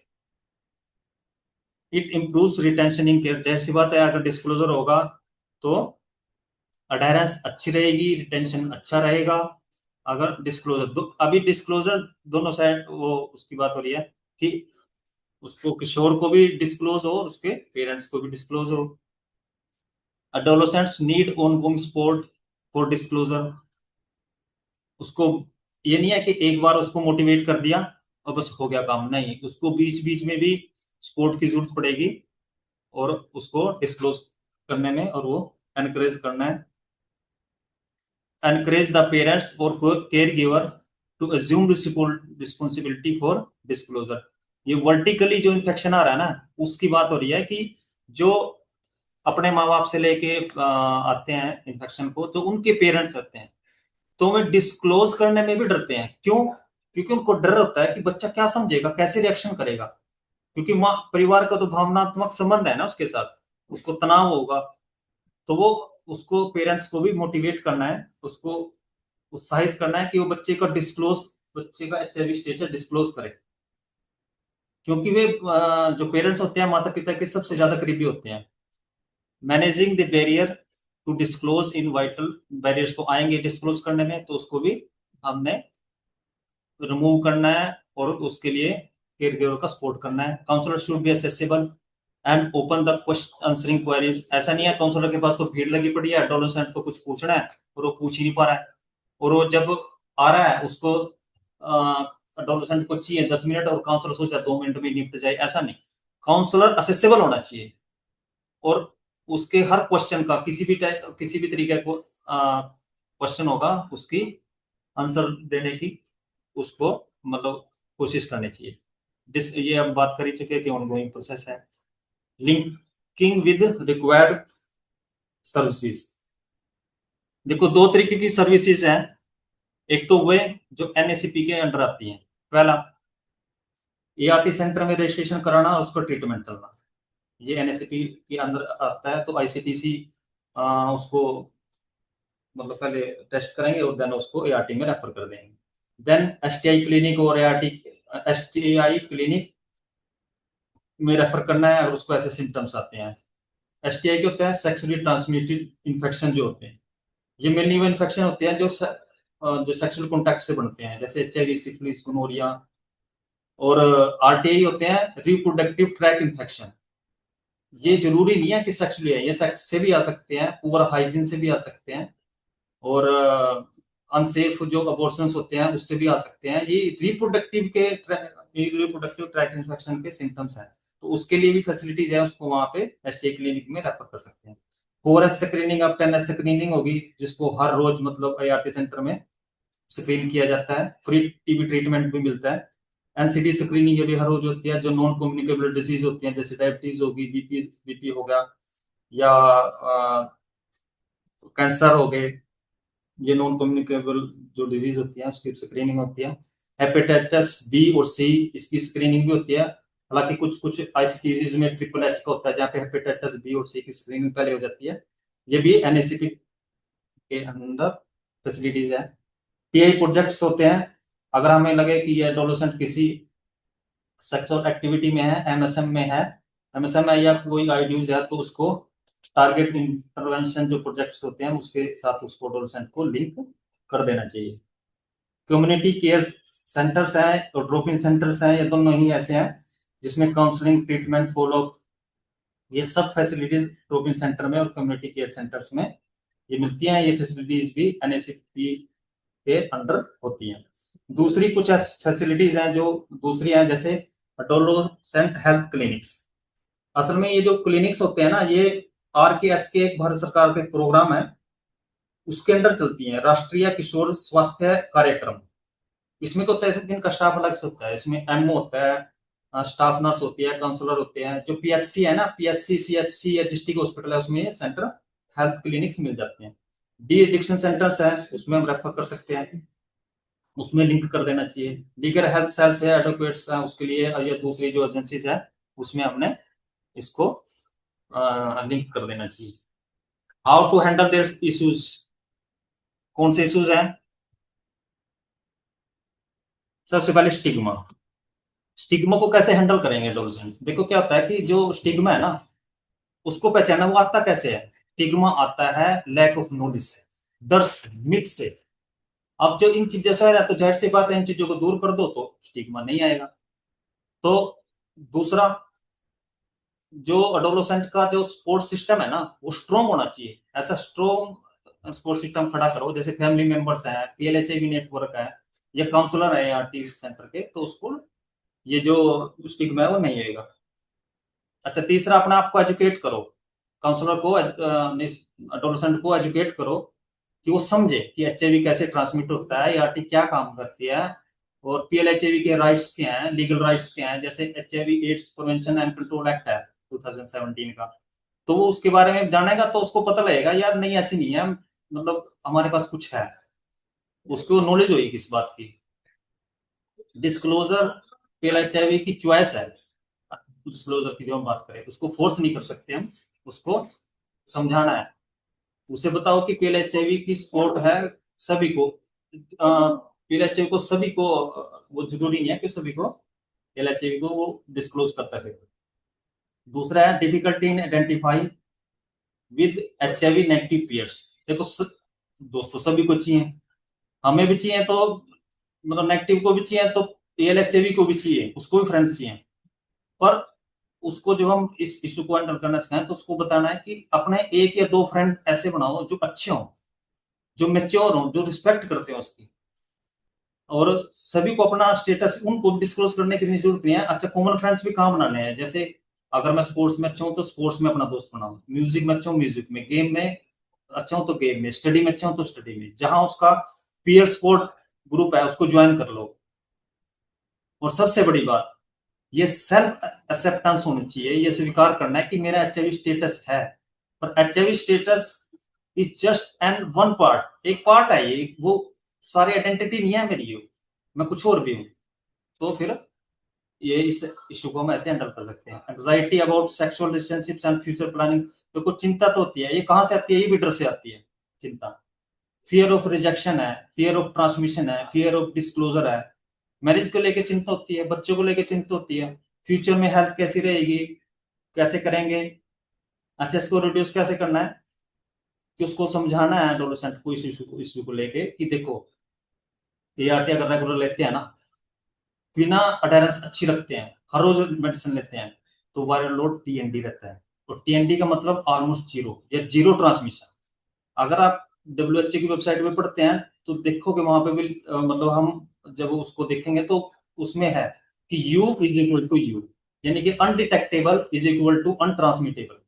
It improves retention in care. जाहिर सी बात है, अगर डिस्क्लोजर होगा तो अडेरेंस अच्छी रहेगी, रिटेंशन अच्छा रहेगा। अगर डिस्क्लोजर अभी डिस्क्लोजर दोनों साइड वो उसकी बात हो रही है कि उसको किशोर को भी डिस्क्लोज हो और उसके पेरेंट्स को भी डिस्क्लोज हो। Adolescents need ongoing support for disclosure. उसको ये नहीं है कि एक बार उसको मोटिवेट कर दिया और बस हो गया काम, नहीं, उसको बीच बीच में भी सपोर्ट की जरूरत पड़ेगी और उसको डिस्क्लोज करने में, और वो एनकरेज करना है। एनकरेज द पेरेंट्स और care giver to assume responsibility for disclosure. ये वर्टिकली जो इन्फेक्शन आ रहा है ना, उसकी बात हो रही है कि जो अपने माँ बाप से लेके आते हैं इन्फेक्शन को, तो उनके पेरेंट्स होते हैं, तो वे डिस्क्लोज करने में भी डरते हैं। क्यों? क्योंकि उनको डर होता है कि बच्चा क्या समझेगा, कैसे रिएक्शन करेगा, क्योंकि माँ परिवार का तो भावनात्मक संबंध है ना उसके साथ, उसको तनाव होगा। तो वो उसको पेरेंट्स को भी मोटिवेट करना है, उसको उत्साहित करना है कि वो बच्चे का एचआईवी स्टेटस डिस्क्लोज करे, क्योंकि वे जो पेरेंट्स होते हैं माता पिता के सबसे ज्यादा करीबी होते हैं। Managing the barrier to disclose इन वाइटल बैरियर्स तो आएंगे डिस्क्लोज करने में, तो उसको भी हमने रिमूव करना है और उसके लिए केयर गिवर का सपोर्ट करना है। Counsellor should be accessible and open the question answering queries. ऐसा नहीं है काउंसलर के पास तो भीड़ लगी पड़ी है, एडोलेसेंट को कुछ पूछना है और वो पूछ ही नहीं पा रहा है, और वो जब आ रहा है उसको एडोलेसेंट को चाहिए 10 मिनट और काउंसलर सोचा 2 मिनट में निपट जाए, ऐसा नहीं। काउंसलर असेसेबल होना चाहिए और उसके हर क्वेश्चन का किसी भी तरीके को क्वेश्चन होगा उसकी आंसर देने की उसको मतलब कोशिश करनी चाहिए। ये हम बात कर ही चुके हैं कि ऑनगोइंग प्रोसेस है। Linking with required services. देखो 2 तरीके की सर्विसेज हैं। एक तो वे जो एनएसीपी के अंडर आती हैं। पहला, एआरटी सेंटर में रजिस्ट्रेशन कराना और उसका ट्रीटमेंट चलना, ये एनएसीपी के अंदर आता है। तो आईसीटीसी उसको मतलब पहले टेस्ट करेंगे और देन उसको एआरटी में रेफर कर देंगे। देन एसटीआई क्लिनिक और एसटीआई क्लिनिक में रेफर करना है अगर उसको ऐसे सिम्टम्स आते हैं। एसटीआई क्या होता है? सेक्सुअली ट्रांसमिटेड इन्फेक्शन जो होते हैं, ये मेनली वो इन्फेक्शन होते हैं जो सेक्सुअल कॉन्टैक्ट से बनते हैं, जैसे एचआईवी, सिफिलिस, गोनोरिया। और आरटीआई होते हैं रिप्रोडक्टिव ट्रैक इन्फेक्शन। ये जरूरी नहीं है कि सेक्सुअली है, ये सेक्स से भी आ सकते हैं, पुअर हाइजीन से भी आ सकते हैं, और अनसेफ जो अबॉर्शंस होते हैं उससे भी आ सकते हैं। ये रिप्रोडक्टिव ट्रैक इन्फेक्शन के सिम्टम्स हैं, तो उसके लिए भी फैसिलिटीज है, उसको वहां पे एसटीआई क्लिनिक में रेफर कर सकते हैं। 4S स्क्रीनिंग, अब 10S स्क्रीनिंग होगी, जिसको हर रोज मतलब आईआरटी सेंटर में स्क्रीन किया जाता है। फ्री टीबी ट्रीटमेंट भी मिलता है। एनसीडी स्क्रीनिंग ये भी हर रोज होती है। जो नॉन कम्युनिकेबल डिजीज होती हैं, जैसे डायबिटीज होगी, बीपी हो गया, या कैंसर हो गए, ये नॉन कम्युनिकेबल जो डिजीज होती है उसकी स्क्रीनिंग होती है। हेपेटाइटिस बी और सी, इसकी स्क्रीनिंग भी होती है। हालांकि कुछ आईसीटीज में ट्रिपल एच का होता है, जहाँ पे हेपेटाइटिस बी और सी की स्क्रीनिंग पहले हो जाती है। ये भी एनएसीपी के अंदर फैसिलिटीज है। टीआई प्रोजेक्ट्स होते हैं, अगर हमें लगे कि ये एडोलेसेंट किसी सेक्सुअल एक्टिविटी में है, एमएसएम में है, एमएसएम है या कोई आईड्यूज है, तो उसको टारगेट इंटरवेंशन जो प्रोजेक्ट्स होते हैं उसके साथ उसको एडोलेसेंट को लिंक कर देना चाहिए। कम्युनिटी केयर सेंटर्स हैं और ड्रॉप इन सेंटर्स हैं, ये दोनों ही ऐसे हैं जिसमें काउंसलिंग, ट्रीटमेंट, फॉलोअप, ये सब फैसिलिटीज ड्रॉप इन सेंटर में और कम्युनिटी केयर सेंटर्स में ये मिलती हैं। ये फैसिलिटीज भी एनएसीपी के अंडर होती हैं। दूसरी कुछ फैसिलिटीज हैं जो दूसरी हैं, जैसे एडोलेसेंट हेल्थ क्लिनिक्स। असल में ये जो क्लिनिक्स होते हैं ना, ये आरकेएस के एक भारत सरकार का प्रोग्राम है, उसके अंडर चलती हैं राष्ट्रीय किशोर स्वास्थ्य कार्यक्रम। इसमें तो होता है, इनका स्टाफ अलग से होता है, इसमें एमओ होता है, स्टाफ नर्स होती है, काउंसलर होते हैं। जो पीएससी है ना, पीएससी सीएचसी या डिस्ट्रिक्ट हॉस्पिटल है, उसमें सेंटर हेल्थ क्लिनिक्स मिल जाते हैं। डी एडिक्शन सेंटर्स है, उसमें हम रेफर कर सकते हैं, उसमें लिंक कर देना चाहिए। लीगल हेल्थ सेल्स है, एडवोकेट्स है, उसके लिए या दूसरी जो एजेंसीज है उसमें हमने इसको लिंक कर देना चाहिए। How to handle their issues, कौन से इश्यूज हैं? सबसे पहले स्टिग्मा। स्टिग्मा को कैसे हैंडल करेंगे एडोलसेंट? देखो क्या होता है कि जो स्टिग्मा है ना, उसको पहचाना वो आता कैसे है? स्टिग्मा आता है लैक ऑफ नॉलेज से, डर से, मिथ से। अब जो इन चीजों से है तो जाहिर सी बात है इन चीजों को दूर कर दो तो स्टिग्मा नहीं आएगा। तो दूसरा, जो एडोलसेंट का जो सपोर्ट सिस्टम है ना वो स्ट्रॉन्ग होना चाहिए। ऐसा स्ट्रॉन्ग सपोर्ट सिस्टम खड़ा करो, जैसे फैमिली मेंबर्स हैं, पीएलएचआईवी नेटवर्क है, या काउंसलर है आरटी सेंटर के, तो उसको ये जो स्टिग्मा है वो नहीं आएगा। अच्छा, तीसरा, अपना आप को एजुकेट करो, काउंसलर को, एडोलसेंट को एजुकेट करो कि वो समझे कि एचआईवी कैसे ट्रांसमिट होता है, आरटी क्या काम करती है, और पीएलएचआईवी के राइट्स क्या हैं, लीगल राइट्स क्या हैं। जैसे HIV AIDS prevention and control act है 2017 का, तो वो उसके बारे में जानेगा तो उसको पता लगेगा यार नहीं ऐसी नहीं है, मतलब हमारे पास कुछ है, उसको नॉलेज होगी इस बात की। डिस्क्लोजर पीएलएचआईवी की चॉइस है, डिस्क्लोजर की जो हम बात करें उसको फोर्स नहीं कर सकते हम, उसको समझाना है। उसे बताओ कि पीएलएचआईवी की सपोर्ट है सभी को, पीएलएचआईवी को सभी को, वो जरूरी नहीं है कि सभी को पीएलएचआईवी को वो डिस्क्लोज करता है। दूसरा है difficulty in identify with HIV negative peers. देखो दोस्तों सभी को चाहिए, हमें भी चाहिए, तो मतलब नेगेटिव को भी चाहिए, तो पीएलएचआईवी को भी चाहिए, उसको भी फ्रेंड्स चाहिए। पर उसको जब हम इस इशू को हैंडल करना सिखाएं तो उसको बताना है कि अपने एक या दो फ्रेंड ऐसे बनाओ जो अच्छे हों, जो मेच्योर हों, जो रिस्पेक्ट करते हो उसकी। और सभी को अपना स्टेटस उनको डिस्क्लोज करने की जरूरत नहीं है। अच्छा, कॉमन फ्रेंड्स भी कहाँ बनाने हैं? जैसे अगर मैं स्पोर्ट्स में अच्छा हूँ तो स्पोर्ट्स में अपना दोस्त बनाऊं, म्यूजिक में अच्छा हूँ म्यूजिक में, गेम में अच्छा हूँ तो गेम में, स्टडी में अच्छा हूँ तो स्टडी में। जहां उसका पीयर स्पोर्ट ग्रुप है उसको ज्वाइन कर लो। और सबसे बड़ी बात, ये सेल्फ एक्सेप्टेंस होनी चाहिए, ये स्वीकार करना है कि मेरा एचआईवी स्टेटस है। पर HIV status is just an one part, एक पार्ट है ये, वो सारी आइडेंटिटी नहीं है मेरी, मैं कुछ और भी हूँ। तो फिर ये इस इशू को हम ऐसे हैंडल कर सकते हैं। Anxiety about sexual relationships and future planning, तो कुछ चिंता तो होती है, ये कहां से आती है? ये भी डर से आती है चिंता। फियर ऑफ रिजेक्शन है, फियर ऑफ ट्रांसमिशन है, फियर ऑफ डिस्क्लोजर है। मैरिज को लेकर चिंता होती है, बच्चों को लेकर चिंता होती है, फ्यूचर में हेल्थ कैसी रहेगी, कैसे करेंगे। अच्छा, इसको रिड्यूस कैसे करना है? कि उसको समझाना है एडोलेसेंट को इस इशू को लेके कि देखो एआरटी अगर रेगुलर लेते हैं ना, बिना अडेरेंस अच्छी रखते हैं, हर रोज मेडिसिन लेते हैं, तो वायरल लोड टीएनडी रहता है। और टीएनडी का मतलब ऑलमोस्ट जीरो या जीरो ट्रांसमिशन। अगर आप डब्ल्यूएचओ की वेबसाइट पे पढ़ते हैं तो देखोगे वहां पे भी मतलब हम जब उसको देखेंगे तो उसमें है कि U is equal to U, यानी कि undetectable is equal to untransmittable.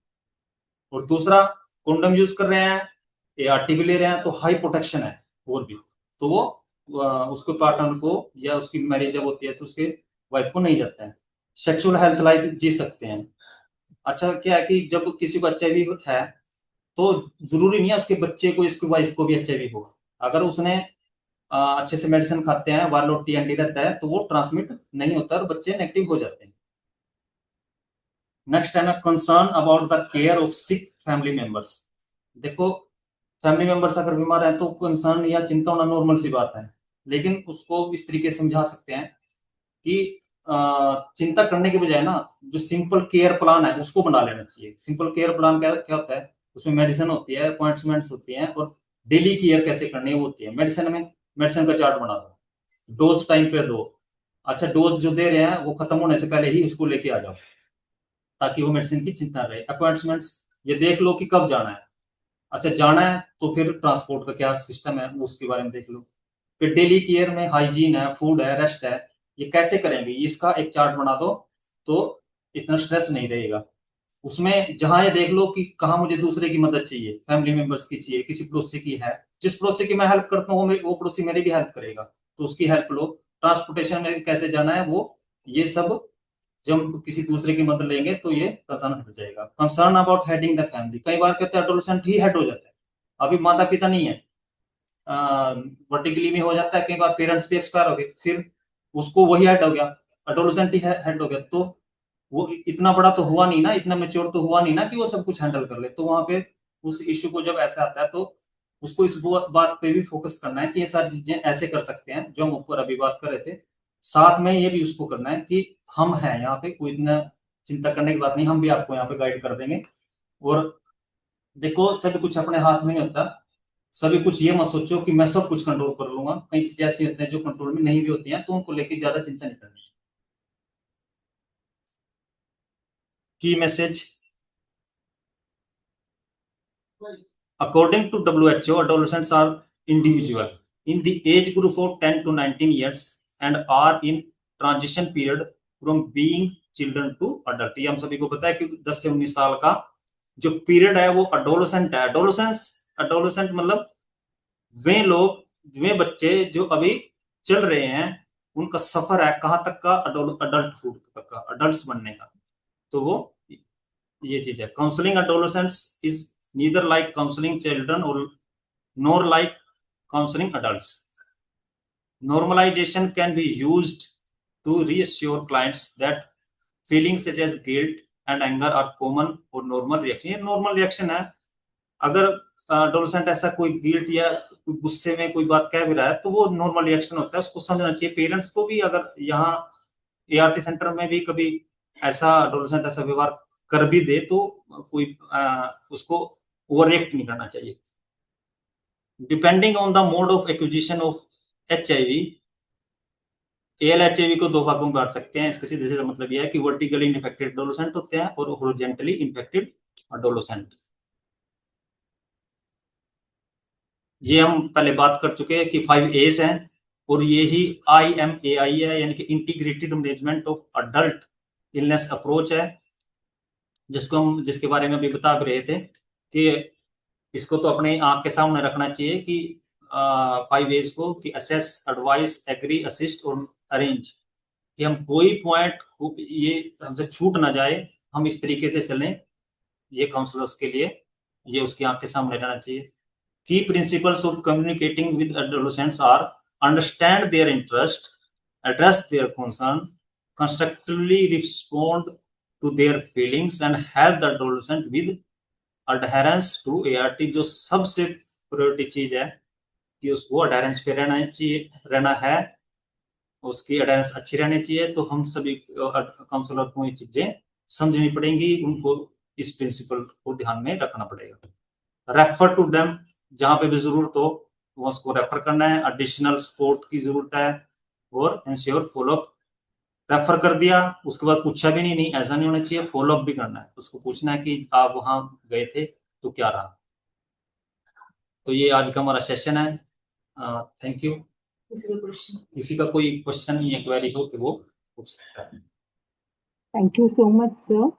और दूसरा, कॉन्डम यूज कर रहे हैं, एआरटी भी ले रहे हैं, तो हाई प्रोटेक्शन है और भी, तो वो उसके पार्टनर को या उसकी मैरिज जब होती है तो उसके वाइफ को नहीं जाता है, सेक्सुअल हेल्थ लाइफ जी सकते हैं। अच्छा, क्या है कि जब किसी को एचआईवी है तो जरूरी नहीं है उसके बच्चे को, इसकी वाइफ को भी एचआईवी होगा। अगर उसने अच्छे से मेडिसिन खाते हैं, वारलोड टीएनडी रहता है, तो वो ट्रांसमिट नहीं होता और बच्चे नेगेटिव हो जाते हैं। नेक्स्ट है ना, concern about the care of sick family members. देखो, फैमिली मेंबर्स अगर बीमार है तो कंसर्न या चिंता होना नॉर्मल सी बात है, लेकिन उसको इस तरीके से समझा सकते हैं कि चिंता करने के बजाय ना जो सिंपल केयर प्लान है उसको बना लेना चाहिए। सिंपल केयर प्लान क्या क्या होता है? उसमें मेडिसिन होती है, अपॉइंटमेंट्स होती हैं, और डेली केयर कैसे करनी है वो होती है। मेडिसिन में मेडिसिन का चार्ट बना दो, डोज टाइम पे दो। अच्छा, डोज जो दे रहे हैं वो खत्म होने से पहले ही उसको लेके आ जाओ, ताकि वो मेडिसिन की चिंता रहे। अपॉइंटमेंट्स ये देख लो कि कब जाना है। अच्छा, जाना है तो फिर ट्रांसपोर्ट का क्या सिस्टम है उसके बारे में देख लो। फिर डेली केयर में हाइजीन है, फूड है, रेस्ट है, ये कैसे करेंगे इसका एक चार्ट बना दो, तो इतना स्ट्रेस नहीं रहेगा। उसमें जहां ये देख लो कि कहाँ मुझे दूसरे की मदद चाहिए, फैमिली मेंबर्स की चाहिए, किसी पड़ोसी की है, जिस पड़ोसी की मैं हेल्प करता हूँ वो पड़ोसी मेरी भी हेल्प करेगा, तो उसकी हेल्प लो। ट्रांसपोर्टेशन में कैसे जाना है वो, ये सब जब हम किसी दूसरे की मदद लेंगे तो ये कंसर्न हट जाएगा। Concern about heading the family, कई बार कहते हैं एडोलेसेंट ही हेड हो जाता है, अभी माता पिता नहीं है, वर्टिकली में हो जाता है, कई बार पेरेंट्स भी एक्सपायर हो गए, फिर उसको वही हेड हो गया, एडोलेसेंट ही हेड हो गया, तो वो इतना बड़ा तो हुआ नहीं ना, इतना मेच्योर तो हुआ नहीं ना कि वो सब कुछ हैंडल कर ले। तो वहां पे उस इश्यू को जब ऐसा आता है तो उसको इस बात पे भी फोकस करना है कि ये सारी चीजें ऐसे कर सकते हैं जो हम ऊपर अभी बात कर रहे थे। साथ में ये भी उसको करना है कि हम हैं यहाँ पे, कोई इतना चिंता करने की बात नहीं, हम भी आपको यहाँ पे गाइड कर देंगे। और देखो सभी कुछ अपने हाथ में नहीं होता, सभी कुछ ये मत सोचो कि मैं सब कुछ कंट्रोल कर लूंगा, कई चीजें ऐसी होती हैं जो कंट्रोल में नहीं भी होती हैं, तो उनको लेके ज्यादा चिंता नहीं करनी। की message, according to WHO, adolescents are individual in the age group of 10 to 19 years and are in transition period from being children to adult। ये हम सभी को पता है कि 10 से 19 साल का जो पीरियड है वो अडोलेसेंट है। अडोलेसेंट मतलब वे लोग, वे बच्चे जो अभी चल रहे हैं, उनका सफर है कहां तक का, अडल्टहुड तक का, अडल्ट बनने का। तो वो ये चीज है। Counselling adolescents is neither like counseling children or nor like counseling adults। Normalization can be used to reassure clients that feelings such as guilt and anger are common or normal reaction। ये normal reaction है। अगर adolescent ऐसा कोई guilt या कोई गुस्से में कोई बात कह भी रहा है तो वो नॉर्मल रिएक्शन होता है, उसको समझना चाहिए। पेरेंट्स को भी अगर यहाँ एआरटी सेंटर में भी कभी ऐसा एडोलेसेंट ऐसा व्यवहार कर भी दे तो कोई उसको ओवर रिएक्ट नहीं करना चाहिए। Depending on the mode of acquisition of HIV, ALHIV को दो भागों में बांट सकते हैं। इसके सीधे सीधे मतलब यह है कि वर्टिकली इन्फेक्टेड एडोलेसेंट होते हैं और हॉरिजॉन्टली इन्फेक्टेड एडोलेसेंट। ये हम पहले बात कर चुके हैं कि 5 A's हैं, और ये ही IMAI है, यानी कि integrated management of adult illness approach है, जिसके बारे में अभी बता रहे थे कि इसको तो अपने आंख के सामने रखना चाहिए कि 5 A's को, कि असेस, एडवाइस, एग्री, असिस्ट और अरेंज, कि हम कोई पॉइंट ये हमसे छूट ना जाए, हम इस तरीके से चलें। ये काउंसलर्स के लिए ये उसकी आंख के सामने रहना चाहिए। Key principles of communicating with adolescents are understand their interest, address their concern, constructively respond to their feelings and help the adolescent with adherence to ART। जो सबसे प्रायोरिटी चीज है कि उसको अडहेरेंस पे रहना है, उसकी अडहेरेंस अच्छी रहनी चाहिए। तो हम सभी काउंसलर को ये चीजें समझनी पड़ेंगी, उनको इस प्रिंसिपल को ध्यान में रखना पड़ेगा। रेफर टू देम, जहां पे भी जरूरत हो वो उसको रेफर करना है। एडिशनल सपोर्ट की जरूरत है, और इंश्योर फॉलोअप। रेफर कर दिया उसके बाद पूछा भी नहीं, ऐसा नहीं होना चाहिए, फॉलोअप भी करना है, उसको पूछना है कि आप वहां गए थे तो क्या रहा। तो ये आज का हमारा सेशन है। Thank you. किसी का कोई क्वेश्चन या क्वेरी हो तो वो पूछ सकता है। Thank you so much sir.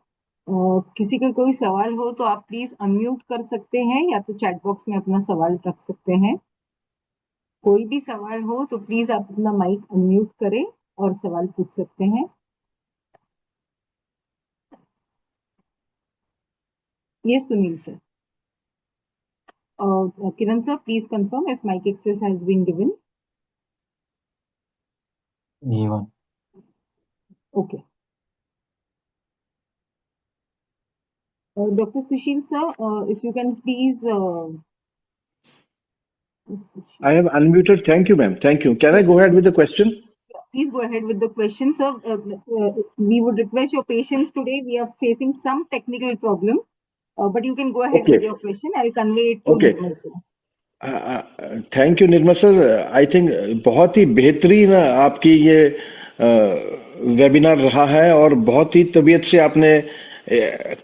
किसी का कोई सवाल हो तो आप प्लीज अनम्यूट कर सकते हैं, या तो चैट बॉक्स में अपना सवाल रख सकते हैं। कोई भी सवाल हो तो प्लीज आप अपना माइक अनम्यूट करें और सवाल पूछ सकते हैं। ये Sunil sir. Kiran sir, please confirm if mic access has been given. Okay. Dr. Sushil sir, if you can please. I have unmuted. Thank you, ma'am. Thank you. Can I go ahead with the question? Please go ahead with the question, sir. We would request your patience today. We are facing some technical problem, but you can go ahead with your question. I'll convey it to Nirmal sir. Thank you, Nirmal sir. I think बहुत ही बेहतरीन आपकी ये webinar रहा है, और बहुत ही तबीयत से आपने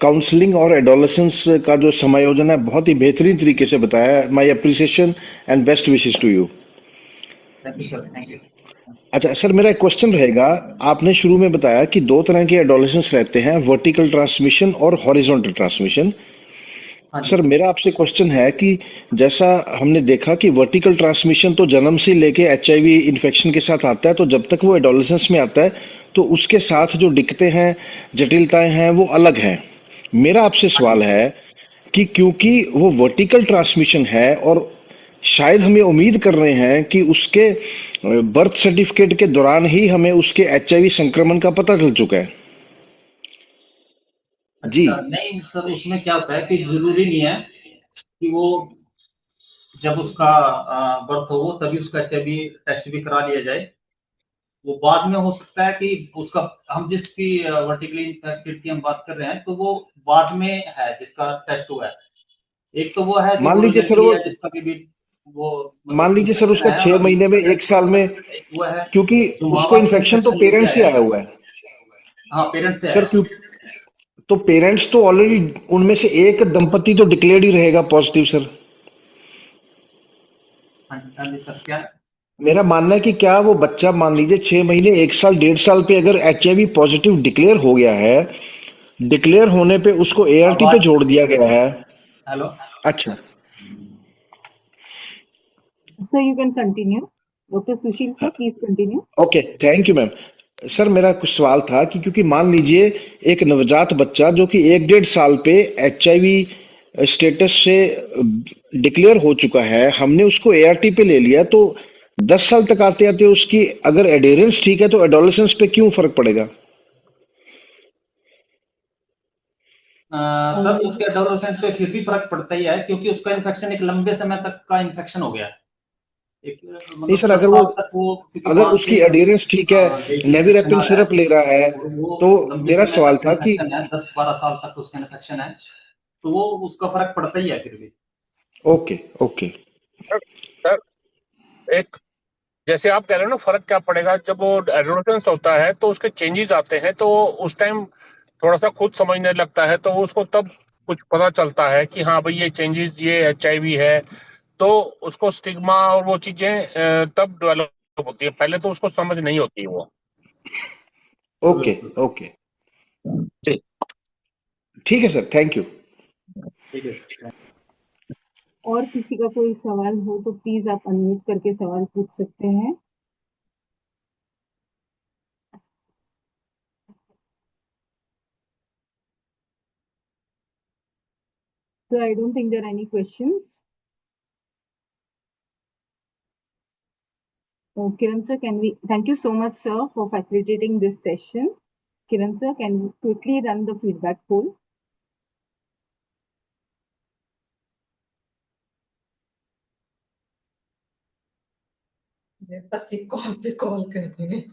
काउंसलिंग और एडोलेसेंस का जो समायोजन है बहुत ही बेहतरीन तरीके से बताया। My appreciation and best wishes to you. अच्छा सर, मेरा एक क्वेश्चन रहेगा। आपने शुरू में बताया कि दो तरह के एडोलेसेंस रहते हैं, वर्टिकल ट्रांसमिशन और हॉरिजॉन्टल ट्रांसमिशन। हाँ जी सर मेरा आपसे क्वेश्चन है कि जैसा हमने देखा कि वर्टिकल ट्रांसमिशन तो जन्म से लेके एचआईवी इन्फेक्शन के साथ आता है, तो जब तक वो एडोलेसेंस में आता है तो उसके साथ जो दिक्कतें हैं, जटिलताएं हैं, वो अलग हैं। मेरा आपसे हाँ सवाल जी है कि क्योंकि वो वर्टिकल ट्रांसमिशन है और शायद हम ये उम्मीद कर रहे हैं कि उसके बर्थ सर्टिफिकेट के दौरान ही हमें उसके एचआईवी संक्रमण का पता चल चुका है। जी। अच्छा नहीं सर, उसमें क्या होता है कि जरूरी नहीं है कि वो जब उसका बर्थ हो तभी उसका एचआईवी टेस्ट भी करा लिया जाए। वो बाद में हो सकता है कि उसका, हम जिसकी वर्टिकली इन्फेक्टेड की हम बात कर रहे हैं तो वो बाद में है जिसका टेस्ट हुआ है। एक तो वो है जो मान लीजिए सर वोरोजेनिकली वो है जिसका भी वो मान मतलब लीजिए सर इन्फेक्शन उसका है, छह और महीने में, जिसका एक टेस्ट साल में, वो है क्योंकि जो माँ उसको बाप से इन्फेक्शन तो इन्फेक्शन लेके पेरेंट्स से आया आया है। हुआ है। हाँ पेरेंट्स से सर आया है। क्यों, तो पेरेंट्स तो ऑलरेडी उनमें से एक दंपति तो डिक्लेयर्ड ही रहेगा पॉजिटिव सर। हाँ जी सर क्या। मेरा मानना है कि क्या वो बच्चा, मान लीजिए 6 महीने, 1 साल, 1.5 साल पे अगर एचआईवी पॉजिटिव डिक्लेयर हो गया है, डिक्लेयर होने पे उसको एआरटी पे आवाज। जोड़ दिया गया है। हेलो। अच्छा। So you can continue. Dr. Sushil sir, please continue. Okay, thank you ma'am. Sir मेरा कुछ सवाल था कि क्योंकि मान लीजिए एक नवजात बच्चा जो कि 1-1.5 साल पे एचआईवी स्टेटस से डिक्लेयर हो चुका है, हमने उसको एआरटी पे ले लिया, तो 10 साल तक आते आते उसकी अगर एडेरेंस ठीक है तो एडोलेसेंस पे क्यों फर्क पड़ेगा? सर उसके एडोलेसेंट पे फिर भी फर्क पड़ता ही है क्योंकि उसका इन्फेक्शन एक लंबे समय तक का इन्फेक्शन हो गया है। एक नहीं मतलब सर, 10 अगर वो, साल तक वो, क्योंकि अगर माँ उसकी से एडेरेंस ठीक है, बेबी इन्फेक्शन नेविरेपिन आ रहा है सिरप ले रहा है, और वो तो लंबे मेरा समय सवाल तक था कि, इन्फेक्शन है, 10-12 साल तक उसका इन्फेक्शन है, तो वो उसका फर्क पड़ता ही है फिर भी। Okay okay. सर सर, एक जैसे आप कह रहे हो ना, फर्क क्या पड़ेगा जब वो एडोलेसेंस होता है तो उसके चेंजेस आते हैं, तो उस टाइम थोड़ा सा खुद समझने लगता है, तो उसको तब कुछ पता चलता है कि हाँ भाई ये चेंजेस, ये एचआईवी है। तो उसको स्टिग्मा और वो चीजें तब डेवलप होती है, पहले तो उसको समझ नहीं होती वो। ओके बिल्कुल। ओके। जी। ठीक है सर, थैंक यू। ठीक है सर। और किसी का कोई सवाल हो तो प्लीज आप अनम्यूट करके सवाल पूछ सकते हैं। So I don't think there are any questions. Kiran sir, can we thank you so much, sir, for facilitating this session. Kiran sir, can you quickly run the feedback poll? पति call पे call कर रहे हैं।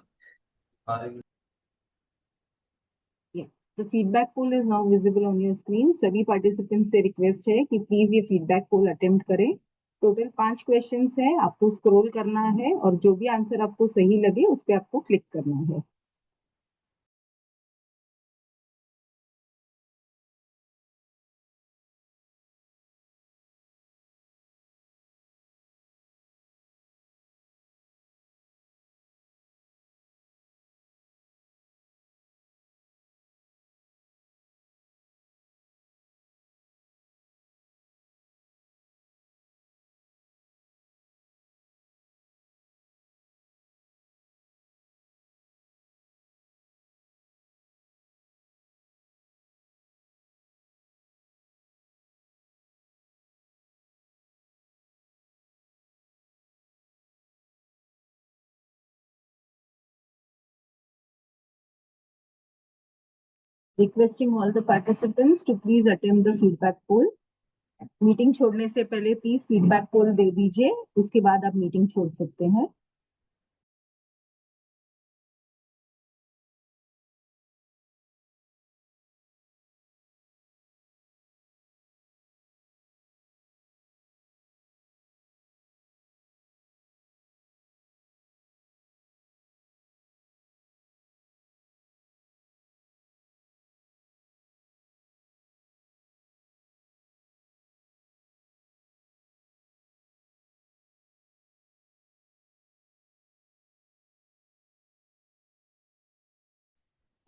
Yeah. The feedback poll is now visible on your screen. सभी participants से request है कि please ये feedback poll attempt करें। टोटल 5 क्वेश्चंस है, आपको स्क्रॉल करना है और जो भी आंसर आपको सही लगे उस पे आपको क्लिक करना है। Requesting all the participants to please attempt the feedback poll. Meeting छोड़ने से पहले प्लीज फीडबैक पोल दे दीजिए, उसके बाद आप मीटिंग छोड़ सकते हैं।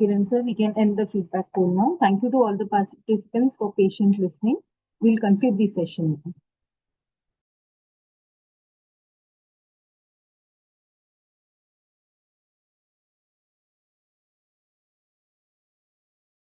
Kiran sir, we can end the feedback poll now. Thank you to all the participants for patient listening. we'll conclude this session now.